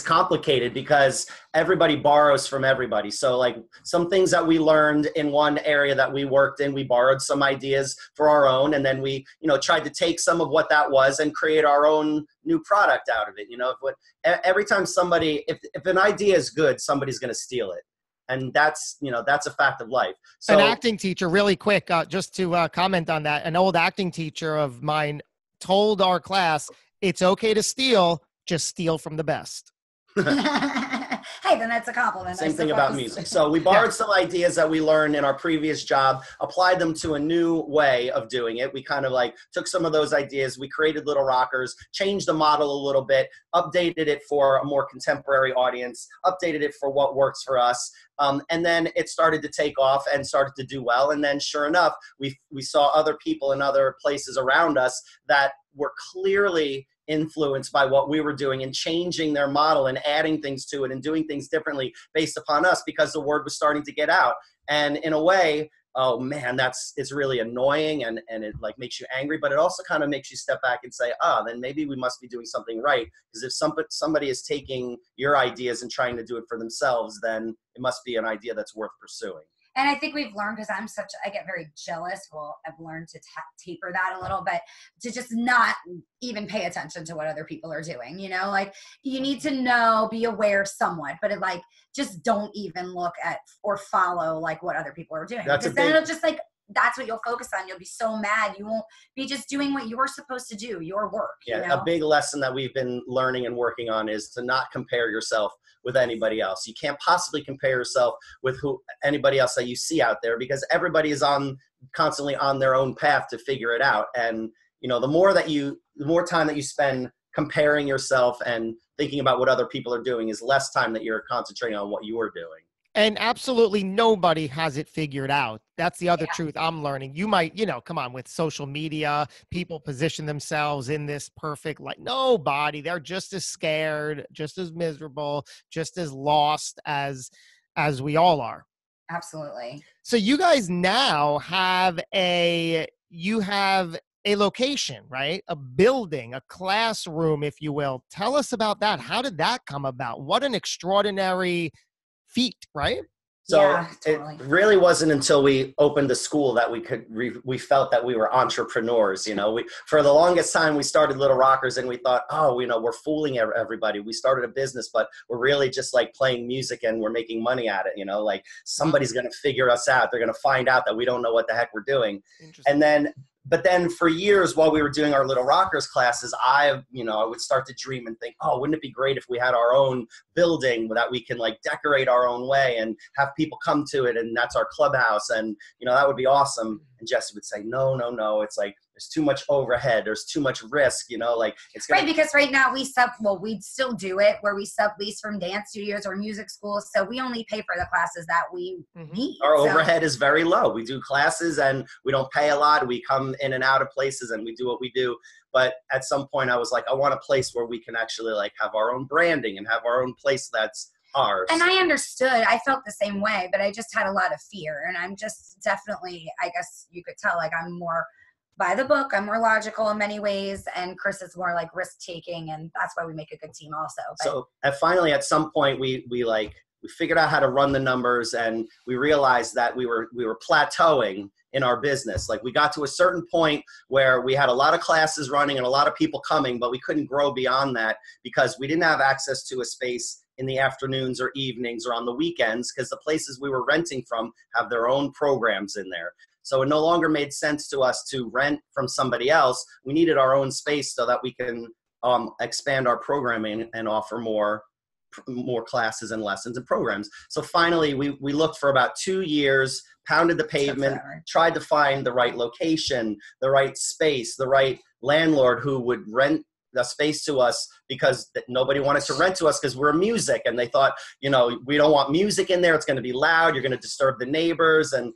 complicated because everybody borrows from everybody. So, like, some things that we learned in one area that we worked in, we borrowed some ideas for our own, and then we, tried to take some of what that was and create our own new product out of it. Every time if an idea is good, somebody's going to steal it. And that's a fact of life. So, an acting teacher, really quick, just to comment on that, an old acting teacher of mine told our class, it's okay to steal, just steal from the best. Hey, then that's a compliment. Same thing about music. So we borrowed some ideas that we learned in our previous job, applied them to a new way of doing it. We kind of took some of those ideas. We created Little Rockers, changed the model a little bit, updated it for a more contemporary audience, updated it for what works for us. And then it started to take off and started to do well. And then sure enough, we saw other people in other places around us that were clearly influenced by what we were doing and changing their model and adding things to it and doing things differently based upon us, because the word was starting to get out. And in a way, oh man, it's really annoying and it makes you angry, but it also kind of makes you step back and say, then maybe we must be doing something right. Because if somebody is taking your ideas and trying to do it for themselves, then it must be an idea that's worth pursuing. And I think we've learned, because I get very jealous. Well, I've learned to taper that a little bit, to just not even pay attention to what other people are doing. You know, like you need to know, be aware somewhat, but like just don't even look at or follow like what other people are doing. Because then it'll just like, that's what you'll focus on. You'll be so mad. You won't be just doing what you're supposed to do, your work. Yeah, you know? A big lesson that we've been learning and working on is to not compare yourself with anybody else. You can't possibly compare yourself with anybody else that you see out there, because everybody is constantly on their own path to figure it out. And you know, the more time that you spend comparing yourself and thinking about what other people are doing, is less time that you're concentrating on what you are doing. And absolutely nobody has it figured out. That's the other truth I'm learning. You might, come on, with social media, people position themselves in this perfect, like nobody, they're just as scared, just as miserable, just as lost as we all are. Absolutely. So you guys now have a location, right? A building, a classroom, if you will. Tell us about that. How did that come about? What an extraordinary feat, right? So yeah, totally. It really wasn't until we opened the school that we felt that we were entrepreneurs. You know, for the longest time we started Little Rockers and we thought, we're fooling everybody. We started a business, but we're really just like playing music and we're making money at it. You know, like somebody's going to figure us out. They're going to find out that we don't know what the heck we're doing. But then for years while we were doing our Little Rockers classes, I would start to dream and think, wouldn't it be great if we had our own building that we can like decorate our own way and have people come to it, and that's our clubhouse, and that would be awesome. And Jessie would say, no, it's like there's too much overhead, there's too much risk, like it's gonna because right now we still do it where we sublease from dance studios or music schools, so we only pay for the classes that we need. Our overhead is very low. We do classes and we don't pay a lot. We come in and out of places and we do what we do. But at some point I was like, I want a place where we can actually like have our own branding and have our own place that's ours. And I understood. I felt the same way, but I just had a lot of fear. And I'm just definitely, I guess you could tell, like I'm more by the book. I'm more logical in many ways. And Chris is more like risk taking. And that's why we make a good team also. But so finally, at some point, we figured out how to run the numbers, and we realized that we were plateauing in our business. Like we got to a certain point where we had a lot of classes running and a lot of people coming, but we couldn't grow beyond that because we didn't have access to a space in the afternoons or evenings or on the weekends, because the places we were renting from have their own programs in there. So it no longer made sense to us to rent from somebody else. We needed our own space so that we can expand our programming and offer more classes and lessons and programs. So finally, we looked for about 2 years, pounded the pavement, tried to find the right location, the right space, the right landlord who would rent the space to us, because nobody wanted to rent to us because we're music, and they thought, we don't want music in there. It's going to be loud. You're going to disturb the neighbors, and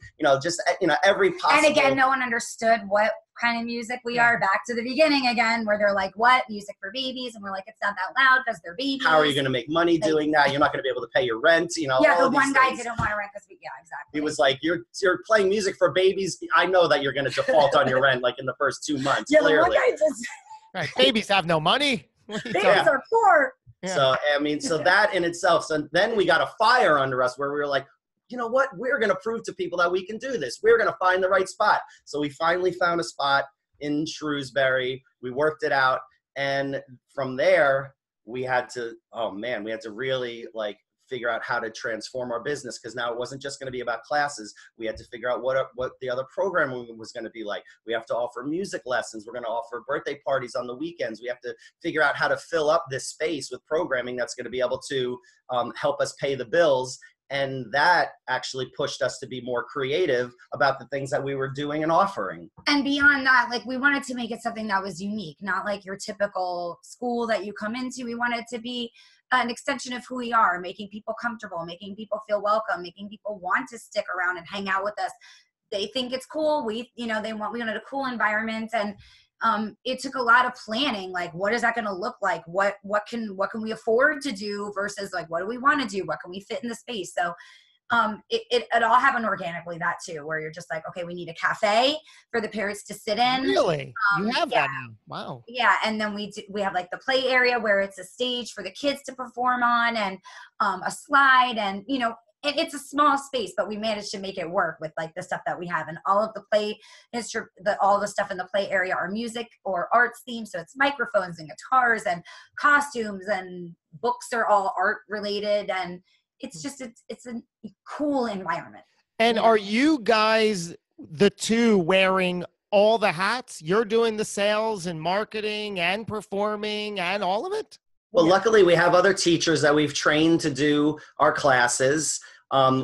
every possible. And again, no one understood what kind of music we are. Back to the beginning again, where they're like, "What music for babies?" And we're like, "It's not that loud because they're babies." How are you going to make money doing that? You're not going to be able to pay your rent. Yeah, the one guy didn't want to rent because exactly. He was like, "You're playing music for babies. I know that you're going to default on your rent like in the first 2 months." Yeah, clearly. the one guy just. Right. Babies have no money. Babies are poor. Yeah. So that in itself. So then we got a fire under us where we were like, you know what? We're going to prove to people that we can do this. We're going to find the right spot. So we finally found a spot in Shrewsbury. We worked it out. And from there, we had to really like figure out how to transform our business, because now it wasn't just going to be about classes. We had to figure out what the other programming was going to be like. We have to offer music lessons. We're going to offer birthday parties on the weekends. We have to figure out how to fill up this space with programming that's going to be able to help us pay the bills. And that actually pushed us to be more creative about the things that we were doing and offering. And beyond that, like we wanted to make it something that was unique, not like your typical school that you come into. We wanted it to be an extension of who we are, making people comfortable, making people feel welcome, making people want to stick around and hang out with us. They think it's cool. We wanted a cool environment, and it took a lot of planning. Like, what is that going to look like? What can we afford to do versus like, what do we want to do? What can we fit in the space? So it all happened organically, that too, where you're just like, okay, we need a cafe for the parents to sit in. Really? You have that now? Wow. Yeah. And then we have like the play area where it's a stage for the kids to perform on, and a slide, and and it's a small space, but we managed to make it work with like the stuff that we have, and all of the play all the stuff in the play area are music or arts themed. So it's microphones and guitars and costumes, and books are all art related, and it's just it's a cool environment. And are you guys the two wearing all the hats? You're doing the sales and marketing and performing and all of it? Well, luckily we have other teachers that we've trained to do our classes.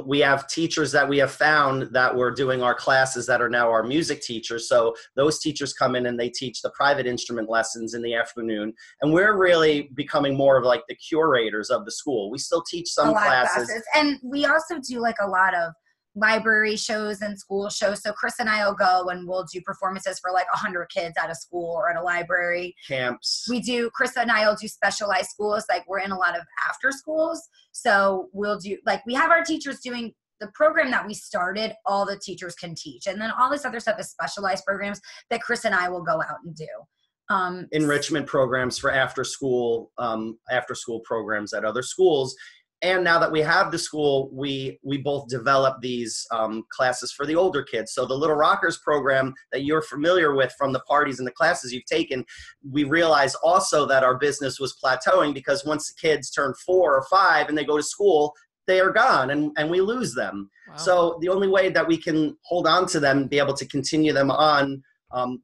We have teachers that we have found that were doing our classes that are now our music teachers. So those teachers come in and they teach the private instrument lessons in the afternoon. And we're really becoming more of like the curators of the school. We still teach some classes. And we also do like a lot of library shows and school shows. So Chris and I will go and we'll do performances for like 100 kids at a school or at a library. Camps. Chris and I will do specialized schools. Like we're in a lot of after schools. So we'll do, like we have our teachers doing the program that we started, all the teachers can teach. And then all this other stuff is specialized programs that Chris and I will go out and do. Enrichment programs for after school programs at other schools. And now that we have the school, we both develop these classes for the older kids. So the Little Rockers program that you're familiar with from the parties and the classes you've taken, we realized also that our business was plateauing because once the kids turn 4 or 5 and they go to school, they are gone and we lose them. Wow. So the only way that we can hold on to them, be able to continue them on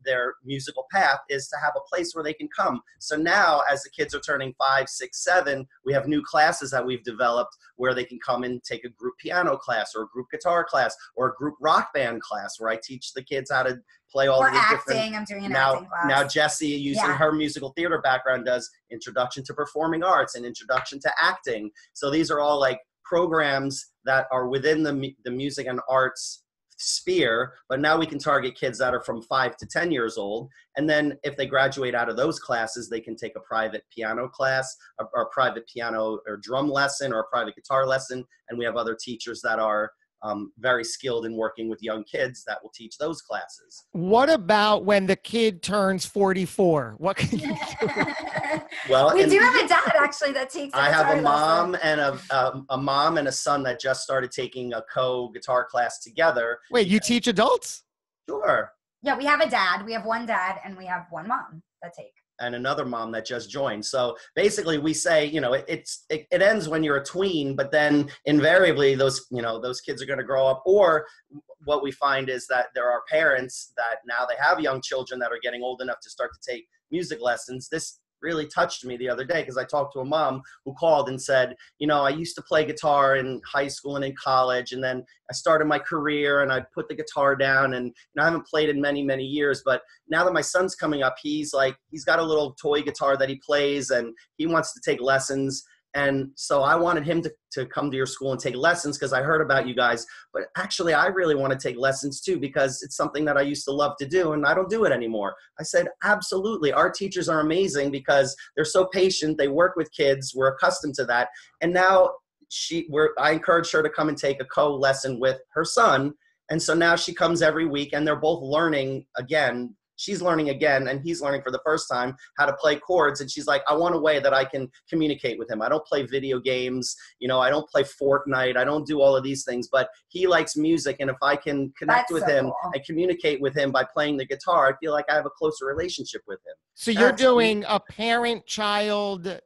their musical path is to have a place where they can come. So now as the kids are turning 5, 6, 7, we have new classes that we've developed where they can come and take a group piano class or a group guitar class or a group rock band class where I teach the kids how to play all the different. I'm doing an acting class. Now Jessie, using her musical theater background, does Introduction to Performing Arts and Introduction to Acting. So these are all like programs that are within the music and arts sphere, but now we can target kids that are from 5 to 10 years old. And then if they graduate out of those classes, they can take a private piano class or a private piano or drum lesson or a private guitar lesson. And we have other teachers that are very skilled in working with young kids that will teach those classes. What about when the kid turns 44? What can you do? Well, we do have a dad actually that takes. I have a mom and a mom and a son that just started taking a guitar class together. Wait, you teach adults? Sure. Yeah, we have a dad. We have one dad and we have one mom that take. And another mom that just joined. So basically we say, it ends when you're a tween, but then invariably those kids are going to grow up. Or what we find is that there are parents that now they have young children that are getting old enough to start to take music lessons. This really touched me the other day because I talked to a mom who called and said, I used to play guitar in high school and in college, and then I started my career and I put the guitar down, and I haven't played in many, many years, but now that my son's coming up, he's got a little toy guitar that he plays and he wants to take lessons. And so I wanted him to come to your school and take lessons because I heard about you guys. But actually, I really want to take lessons too because it's something that I used to love to do and I don't do it anymore. I said, absolutely. Our teachers are amazing because they're so patient. They work with kids. We're accustomed to that. And now I encouraged her to come and take a co-lesson with her son. And so now she comes every week and they're both learning again. She's learning again, and he's learning for the first time how to play chords. And she's like, I want a way that I can communicate with him. I don't play video games. I don't play Fortnite. I don't do all of these things, but he likes music. And if I can connect with him and communicate with him by playing the guitar, I feel like I have a closer relationship with him. So you're doing a parent-child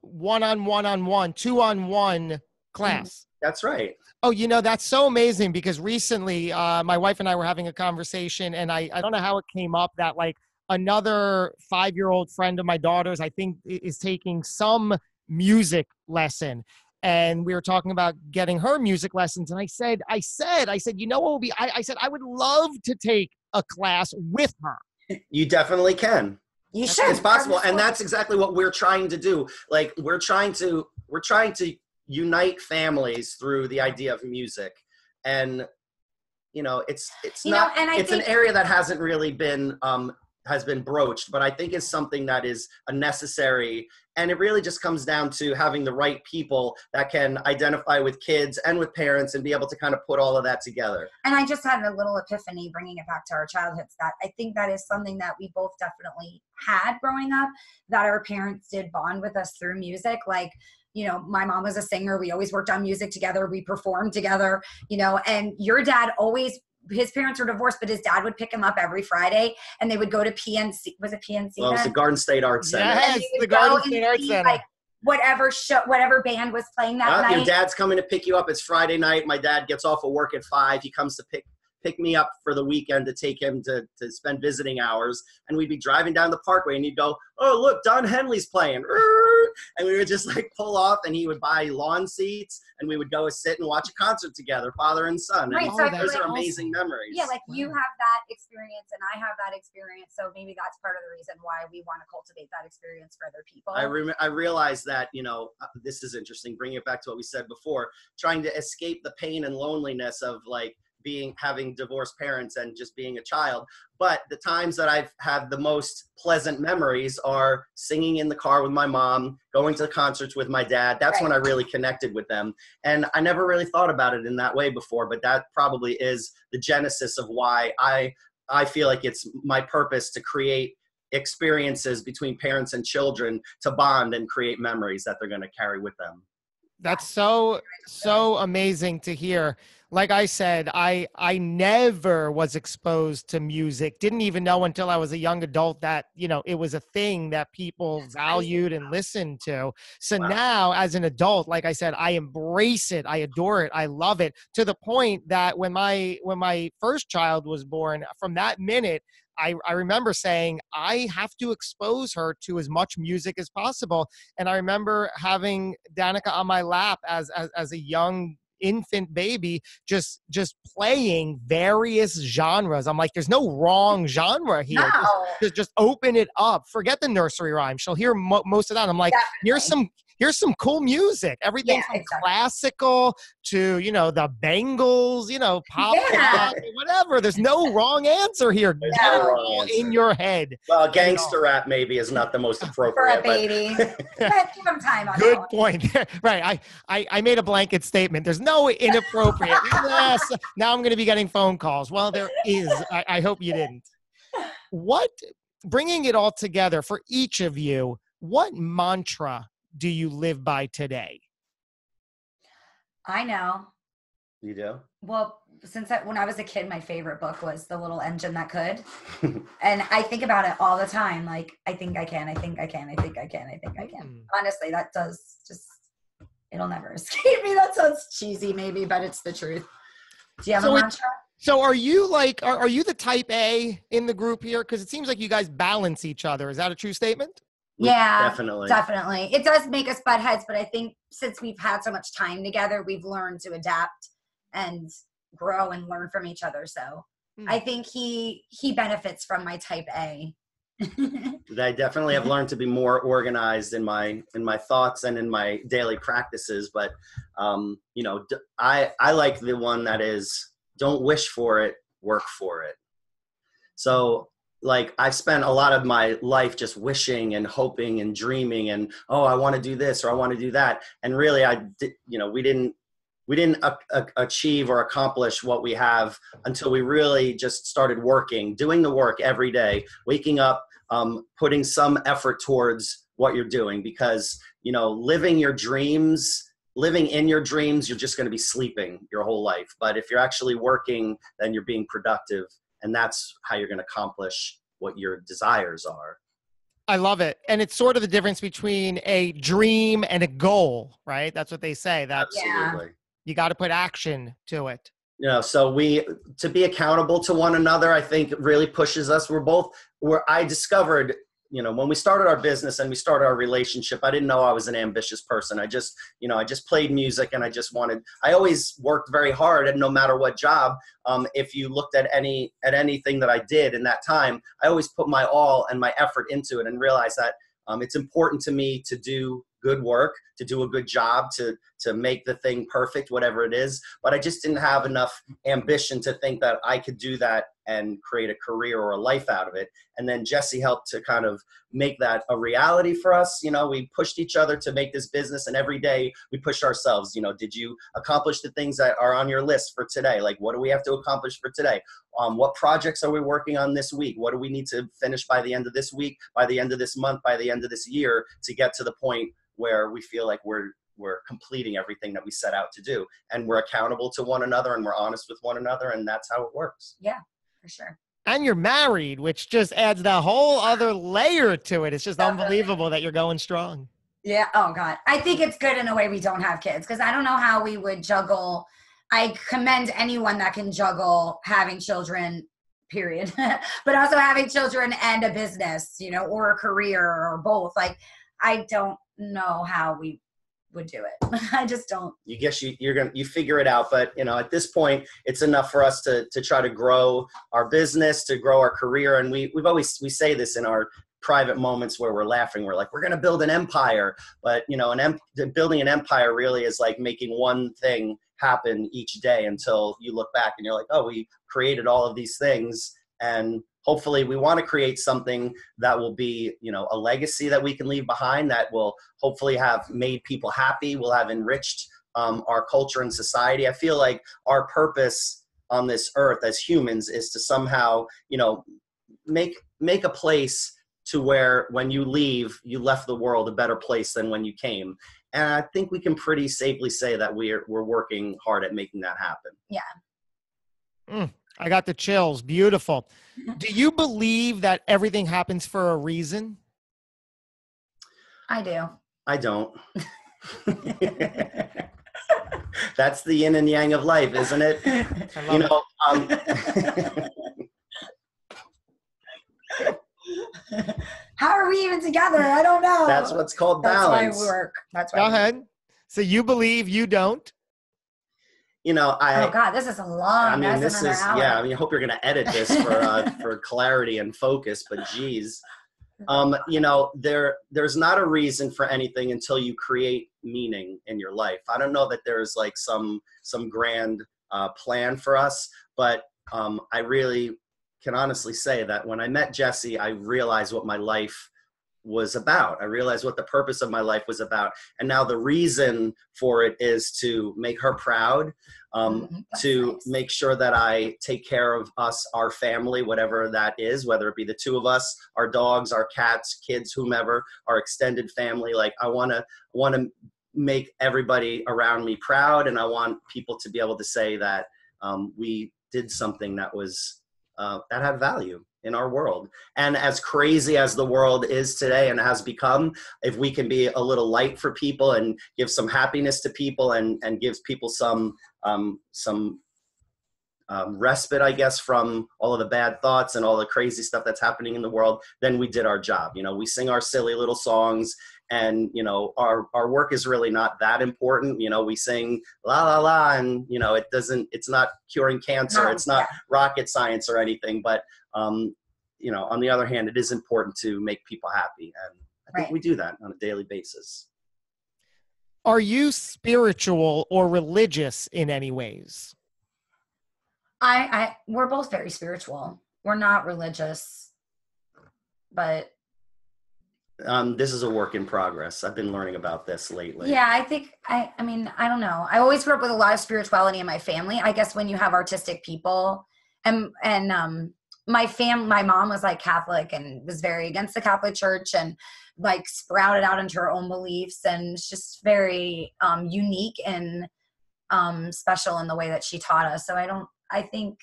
one-on-one-on-one, 2-on-1 class. That's right. Oh, that's so amazing because recently my wife and I were having a conversation and I don't know how it came up that like another 5-year-old friend of my daughter's, I think, is taking some music lesson. And we were talking about getting her music lessons. And I said, what would be, I said, I would love to take a class with her. You definitely can. You should. It's possible. And that's exactly what we're trying to do. Like we're trying to unite families through the idea of music. And it's an area that hasn't really been has been broached, but I think it's something that is a necessary, and it really just comes down to having the right people that can identify with kids and with parents and be able to kind of put all of that together. And I just had a little epiphany bringing it back to our childhoods that I think that is something that we both definitely had growing up, that our parents did bond with us through music. Like my mom was a singer. We always worked on music together. We performed together, and your dad always, his parents were divorced, but his dad would pick him up every Friday and they would go to PNC. Was it PNC? Well, it was the Garden State Arts Center. Yes, the Garden State Arts Center. Like, whatever band was playing that night. Your dad's coming to pick you up. It's Friday night. My dad gets off of work at 5. He comes to pick me up for the weekend to take him to spend visiting hours. And we'd be driving down the parkway and he'd go, oh, look, Don Henley's playing. And we would just like pull off and he would buy lawn seats and we would go sit and watch a concert together, father and son. Right, and so those are awesome. amazing memories. Yeah, like you have that experience and I have that experience. So maybe that's part of the reason why we want to cultivate that experience for other people. I realized that, this is interesting, bringing it back to what we said before, trying to escape the pain and loneliness of like having divorced parents and just being a child. But the times that I've had the most pleasant memories are singing in the car with my mom, going to concerts with my dad. That's when I really connected with them. And I never really thought about it in that way before, but that probably is the genesis of why I feel like it's my purpose to create experiences between parents and children to bond and create memories that they're going to carry with them. That's so amazing to hear. Like I said, I never was exposed to music. Didn't even know until I was a young adult that, it was a thing that people valued and listened to. So now as an adult, like I said, I embrace it. I adore it. I love it, to the point that when my first child was born, from that minute, I remember saying, I have to expose her to as much music as possible. And I remember having Danica on my lap as a young infant baby, just playing various genres. I'm like, there's no wrong genre here. No. Just open it up. Forget the nursery rhyme. She'll hear most of that. I'm like, here's some cool music. Everything from classical to, the Bengals, pop, rock, whatever. There's no wrong answer here. Get it all in your head. Well, gangster rap maybe is not the most appropriate. For a baby. Give him time on Good point. Right. I made a blanket statement. There's no inappropriate. Yes. Now I'm going to be getting phone calls. Well, there is. I hope you didn't. Bringing it all together for each of you, what mantra do you live by today? I know. You do? Well, when I was a kid, my favorite book was The Little Engine That Could. And I think about it all the time. Like, I think I can, I think I can, I think I can, I think I can. Honestly, that does it'll never escape me. That sounds cheesy maybe, but it's the truth. Do you have a mantra? So are you are you the type A in the group here? Because it seems like you guys balance each other. Is that a true statement? Yeah, definitely. It does make us butt heads, but I think since we've had so much time together, we've learned to adapt and grow and learn from each other. So I think he benefits from my type A. I definitely have learned to be more organized in my thoughts and in my daily practices. But I like the one that is, don't wish for it, work for it. So like I've spent a lot of my life just wishing and hoping and dreaming and, oh, I want to do this or I want to do that. And really we didn't achieve or accomplish what we have until we really just started working, doing the work every day, waking up, putting some effort towards what you're doing, because, living in your dreams, you're just going to be sleeping your whole life. But if you're actually working, then you're being productive. And that's how you're going to accomplish what your desires are. I love it. And it's sort of the difference between a dream and a goal, right? That's what they say. Absolutely. You got to put action to it. So to be accountable to one another, I think really pushes us. I discovered, when we started our business and we started our relationship, I didn't know I was an ambitious person. I just played music and I always worked very hard, and no matter what job, if you looked at anything that I did in that time, I always put my all and my effort into it and realized that it's important to me to do good work, to do a good job, to make the thing perfect, whatever it is. But I just didn't have enough ambition to think that I could do that and create a career or a life out of it. And then Jessie helped to kind of make that a reality for us. You know, we pushed each other to make this business, and every day we pushed ourselves. You know, did you accomplish the things that are on your list for today? Like, what do we have to accomplish for today? What projects are we working on this week? What do we need to finish by the end of this week, by the end of this month, by the end of this year, to get to the point where we feel like we're completing everything that we set out to do, and we're accountable to one another, and we're honest with one another, and that's how it works. Yeah, for sure. And you're married, which just adds that whole other layer to it. It's just unbelievable that you're going strong. Yeah. Oh God. I think it's good in a way we don't have kids, because I don't know how we would juggle. I commend anyone that can juggle having children, period, but also having children and a business, you know, or a career, or both. Like, I don't know how we would do it. I just don't. You guess you figure it out, but you know, at this point, it's enough for us to try to grow our business, to grow our career, and we say this in our private moments where we're laughing. We're like, we're going to build an empire, but you know, building an empire really is like making one thing happen each day until you look back and you're like, oh, we created all of these things, and hopefully we want to create something that will be, you know, a legacy that we can leave behind, that will hopefully have made people happy, will have enriched our culture and society. I feel like our purpose on this earth as humans is to somehow, you know, make a place to where when you leave, you left the world a better place than when you came. And I think we can pretty safely say that we're working hard at making that happen. Yeah. I got the chills. Beautiful. Do you believe that everything happens for a reason? I do. I don't. That's the yin and yang of life, isn't it? You know, how are we even together? I don't know. That's what's called balance. That's why we work. That's why. Go ahead. So you believe, you don't? You know, oh God, this is a long. I mean, this is hour. Yeah. I mean, I hope you're going to edit this for clarity and focus. But geez, you know, there's not a reason for anything until you create meaning in your life. I don't know that there's like some grand plan for us, but I really can honestly say that when I met Jessie, I realized what my life was about. I realized what the purpose of my life was about. And now the reason for it is to make her proud, to nice. Make sure that I take care of us, our family, whatever that is, whether it be the two of us, our dogs, our cats, kids, whomever, our extended family. Like, I want to make everybody around me proud. And I want people to be able to say that we did something that was, that had value in our world. And as crazy as the world is today and has become, if we can be a little light for people and give some happiness to people and gives people some respite, I guess, from all of the bad thoughts and all the crazy stuff that's happening in the world, then we did our job. You know, we sing our silly little songs, and, you know, our work is really not that important. You know, we sing la, la, la, and, you know, it's not curing cancer. No, it's not rocket science or anything, but, you know, on the other hand, it is important to make people happy. And I think we do that on a daily basis. Are you spiritual or religious in any ways? We're both very spiritual. We're not religious, but this is a work in progress. I've been learning about this lately. Yeah, I think I mean, I don't know. I always grew up with a lot of spirituality in my family. I guess when you have artistic people, and my mom was like Catholic and was very against the Catholic Church and like sprouted out into her own beliefs, and it's just very unique and special in the way that she taught us. So I think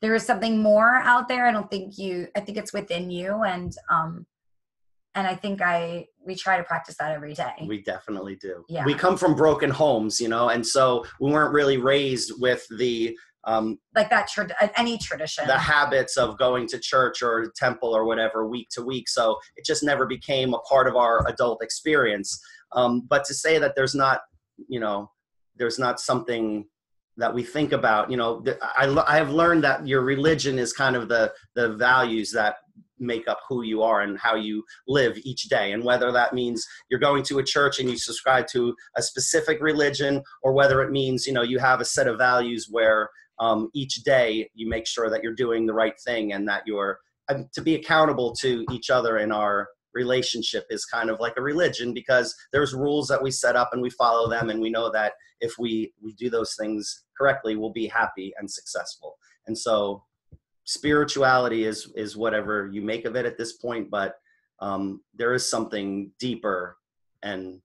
there is something more out there. I think it's within you, and I think we try to practice that every day. We definitely do. Yeah. We come from broken homes, you know, and so we weren't really raised with the like that any tradition, the habits of going to church or temple or whatever week to week. So it just never became a part of our adult experience. But to say that there's not something that we think about, you know, I have learned that your religion is kind of the values that make up who you are and how you live each day. And whether that means you're going to a church and you subscribe to a specific religion, or whether it means, you know, you have a set of values where each day you make sure that you're doing the right thing, and that you're to be accountable to each other in our relationship is kind of like a religion, because there's rules that we set up and we follow them, and we know that if we do those things correctly, we'll be happy and successful. And so spirituality is whatever you make of it at this point, but there is something deeper and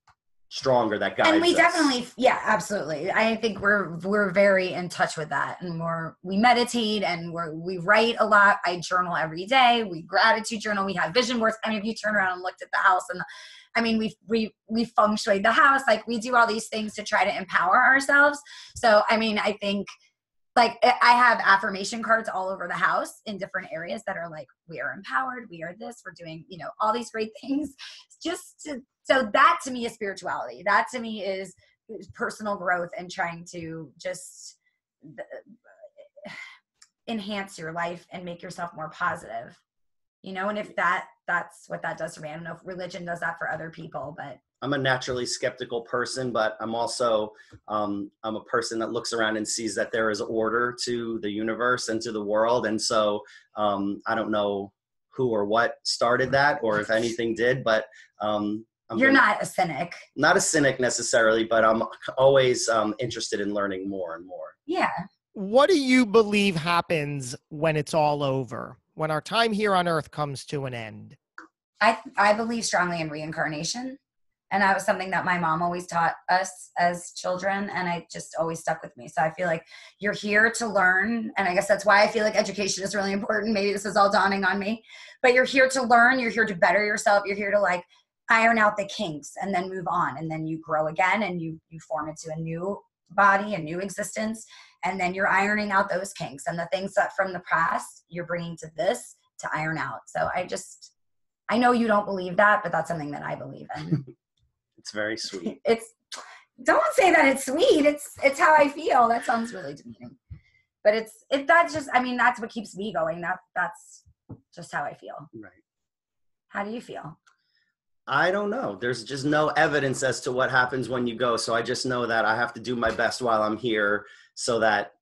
stronger that guides us. And we definitely, yeah, absolutely. I think we're very in touch with that, and we meditate, and we write a lot. I journal every day. We gratitude journal. We have vision boards. I mean, if you turn around and looked at the house, and we feng shui the house. Like, we do all these things to try to empower ourselves. So, I mean, I think, like, I have affirmation cards all over the house in different areas that are like, we are empowered, we are this, we're doing, all these great things. So that to me is spirituality. That to me is personal growth and trying to just enhance your life and make yourself more positive. And if that's what that does for me. I don't know if religion does that for other people, but I'm a naturally skeptical person, but I'm also, I'm a person that looks around and sees that there is order to the universe and to the world. And so I don't know who or what started that, or if anything did, but you're not a cynic. Not a cynic necessarily, but I'm always interested in learning more and more. Yeah. What do you believe happens when it's all over, when our time here on Earth comes to an end? I believe strongly in reincarnation. And that was something that my mom always taught us as children, and it just always stuck with me. So I feel like you're here to learn, and I guess that's why I feel like education is really important. Maybe this is all dawning on me, but you're here to learn. You're here to better yourself. You're here to, like, iron out the kinks and then move on, and then you grow again, and you form into a new body, a new existence, and then you're ironing out those kinks and the things that from the past you're bringing to this to iron out. So I know you don't believe that, but that's something that I believe in. It's very sweet. Don't say that it's sweet. It's how I feel. That sounds really demeaning, but that's what keeps me going. That's just how I feel. Right. How do you feel? I don't know. There's just no evidence as to what happens when you go. So I just know that I have to do my best while I'm here, so that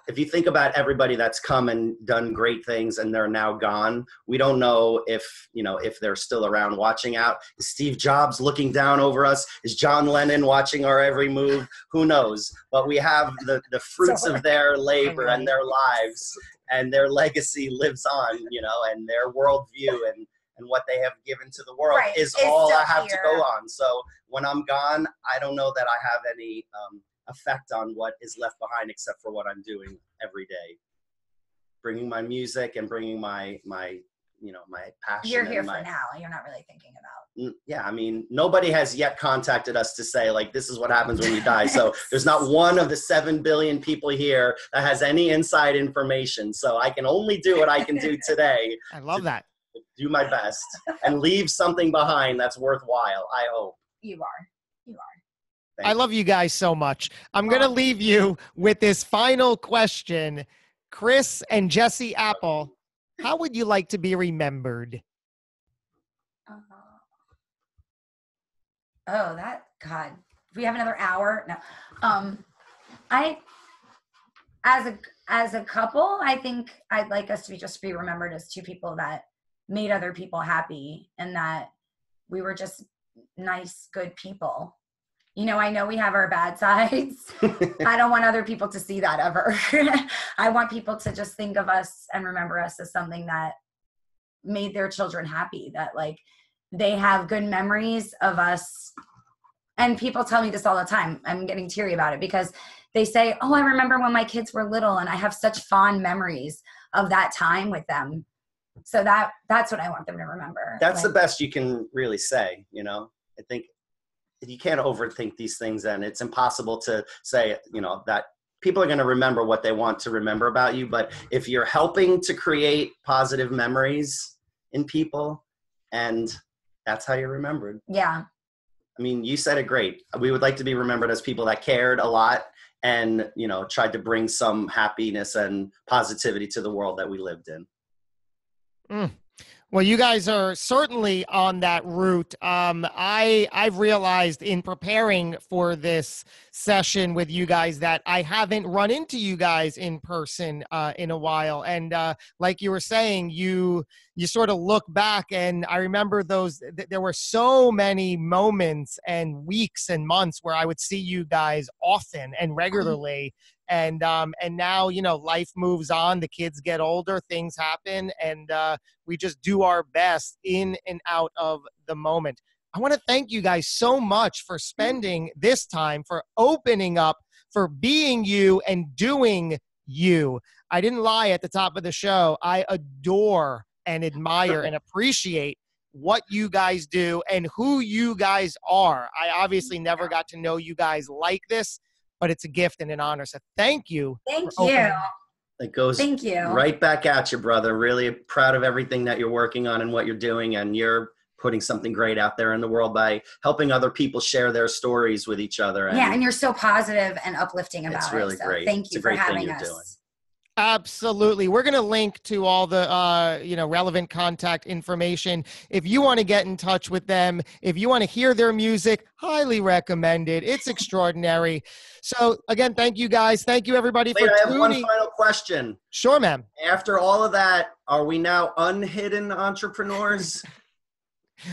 if you think about everybody that's come and done great things and they're now gone, we don't know if they're still around watching out. Is Steve Jobs looking down over us? Is John Lennon watching our every move? Who knows? But we have the fruits of their labor and their lives, and their legacy lives on, and their worldview and what they have given to the world is all I have to go on. So when I'm gone, I don't know that I have any effect on what is left behind, except for what I'm doing every day, bringing my music and bringing my passion. You're here for now. You're not really thinking about. Yeah, I mean, nobody has yet contacted us to say, like, this is what happens when you die. So there's not one of the 7 billion people here that has any inside information. So I can only do what I can do today. I love that. Do my best and leave something behind that's worthwhile. I hope. You are. I love you guys so much. I'm going to leave you with this final question. Chris and Jessie Apple, how would you like to be remembered? God. If we have another hour, no. As a couple, I think I'd like us to just be remembered as two people that made other people happy, and that we were just nice, good people. I know we have our bad sides. I don't want other people to see that ever. I want people to just think of us and remember us as something that made their children happy, that, like, they have good memories of us. And people tell me this all the time. I'm getting teary about it, because they say, oh, I remember when my kids were little, and I have such fond memories of that time with them. So that's what I want them to remember. That's the best you can really say. I think you can't overthink these things, and it's impossible to say, that people are going to remember what they want to remember about you. But if you're helping to create positive memories in people, and that's how you're remembered. Yeah. I mean, you said it great. We would like to be remembered as people that cared a lot and, tried to bring some happiness and positivity to the world that we lived in. Well, you guys are certainly on that route. I've realized in preparing for this session with you guys that I haven't run into you guys in person in a while. And like you were saying, you sort of look back, and I remember there were so many moments and weeks and months where I would see you guys often and regularly. And now, life moves on, the kids get older, things happen, and we just do our best in and out of the moment. I want to thank you guys so much for spending this time, for opening up, for being you and doing you. I didn't lie at the top of the show. I adore and admire and appreciate what you guys do and who you guys are. I obviously never got to know you guys like this, but it's a gift and an honor. So thank you. Thank you. It goes Thank you. right back at you, brother. Really proud of everything that you're working on and what you're doing. And you're putting something great out there in the world by helping other people share their stories with each other. And you're so positive and uplifting about it. It's really great. Thank you for having us. Doing. Absolutely. We're going to link to all the, relevant contact information. If you want to get in touch with them, if you want to hear their music, highly recommended. It's extraordinary. So again, thank you guys. Thank you everybody for tuning. I have one final question. Sure, ma'am. After all of that, are we now unhidden entrepreneurs?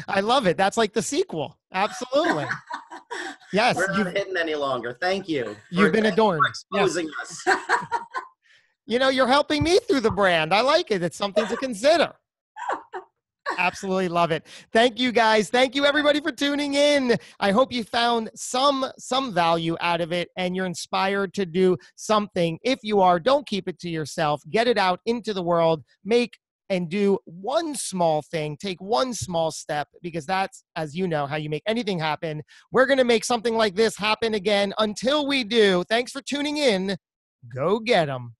I love it. That's like the sequel. Absolutely. Yes. We're not hidden any longer. Thank you. You've been adorned. For exposing us. You're helping me through the brand. I like it. It's something to consider. Absolutely love it. Thank you, guys. Thank you, everybody, for tuning in. I hope you found some value out of it and you're inspired to do something. If you are, don't keep it to yourself. Get it out into the world. Make and do one small thing. Take one small step, because that's, as you know, how you make anything happen. We're going to make something like this happen again. Until we do, thanks for tuning in. Go get 'em.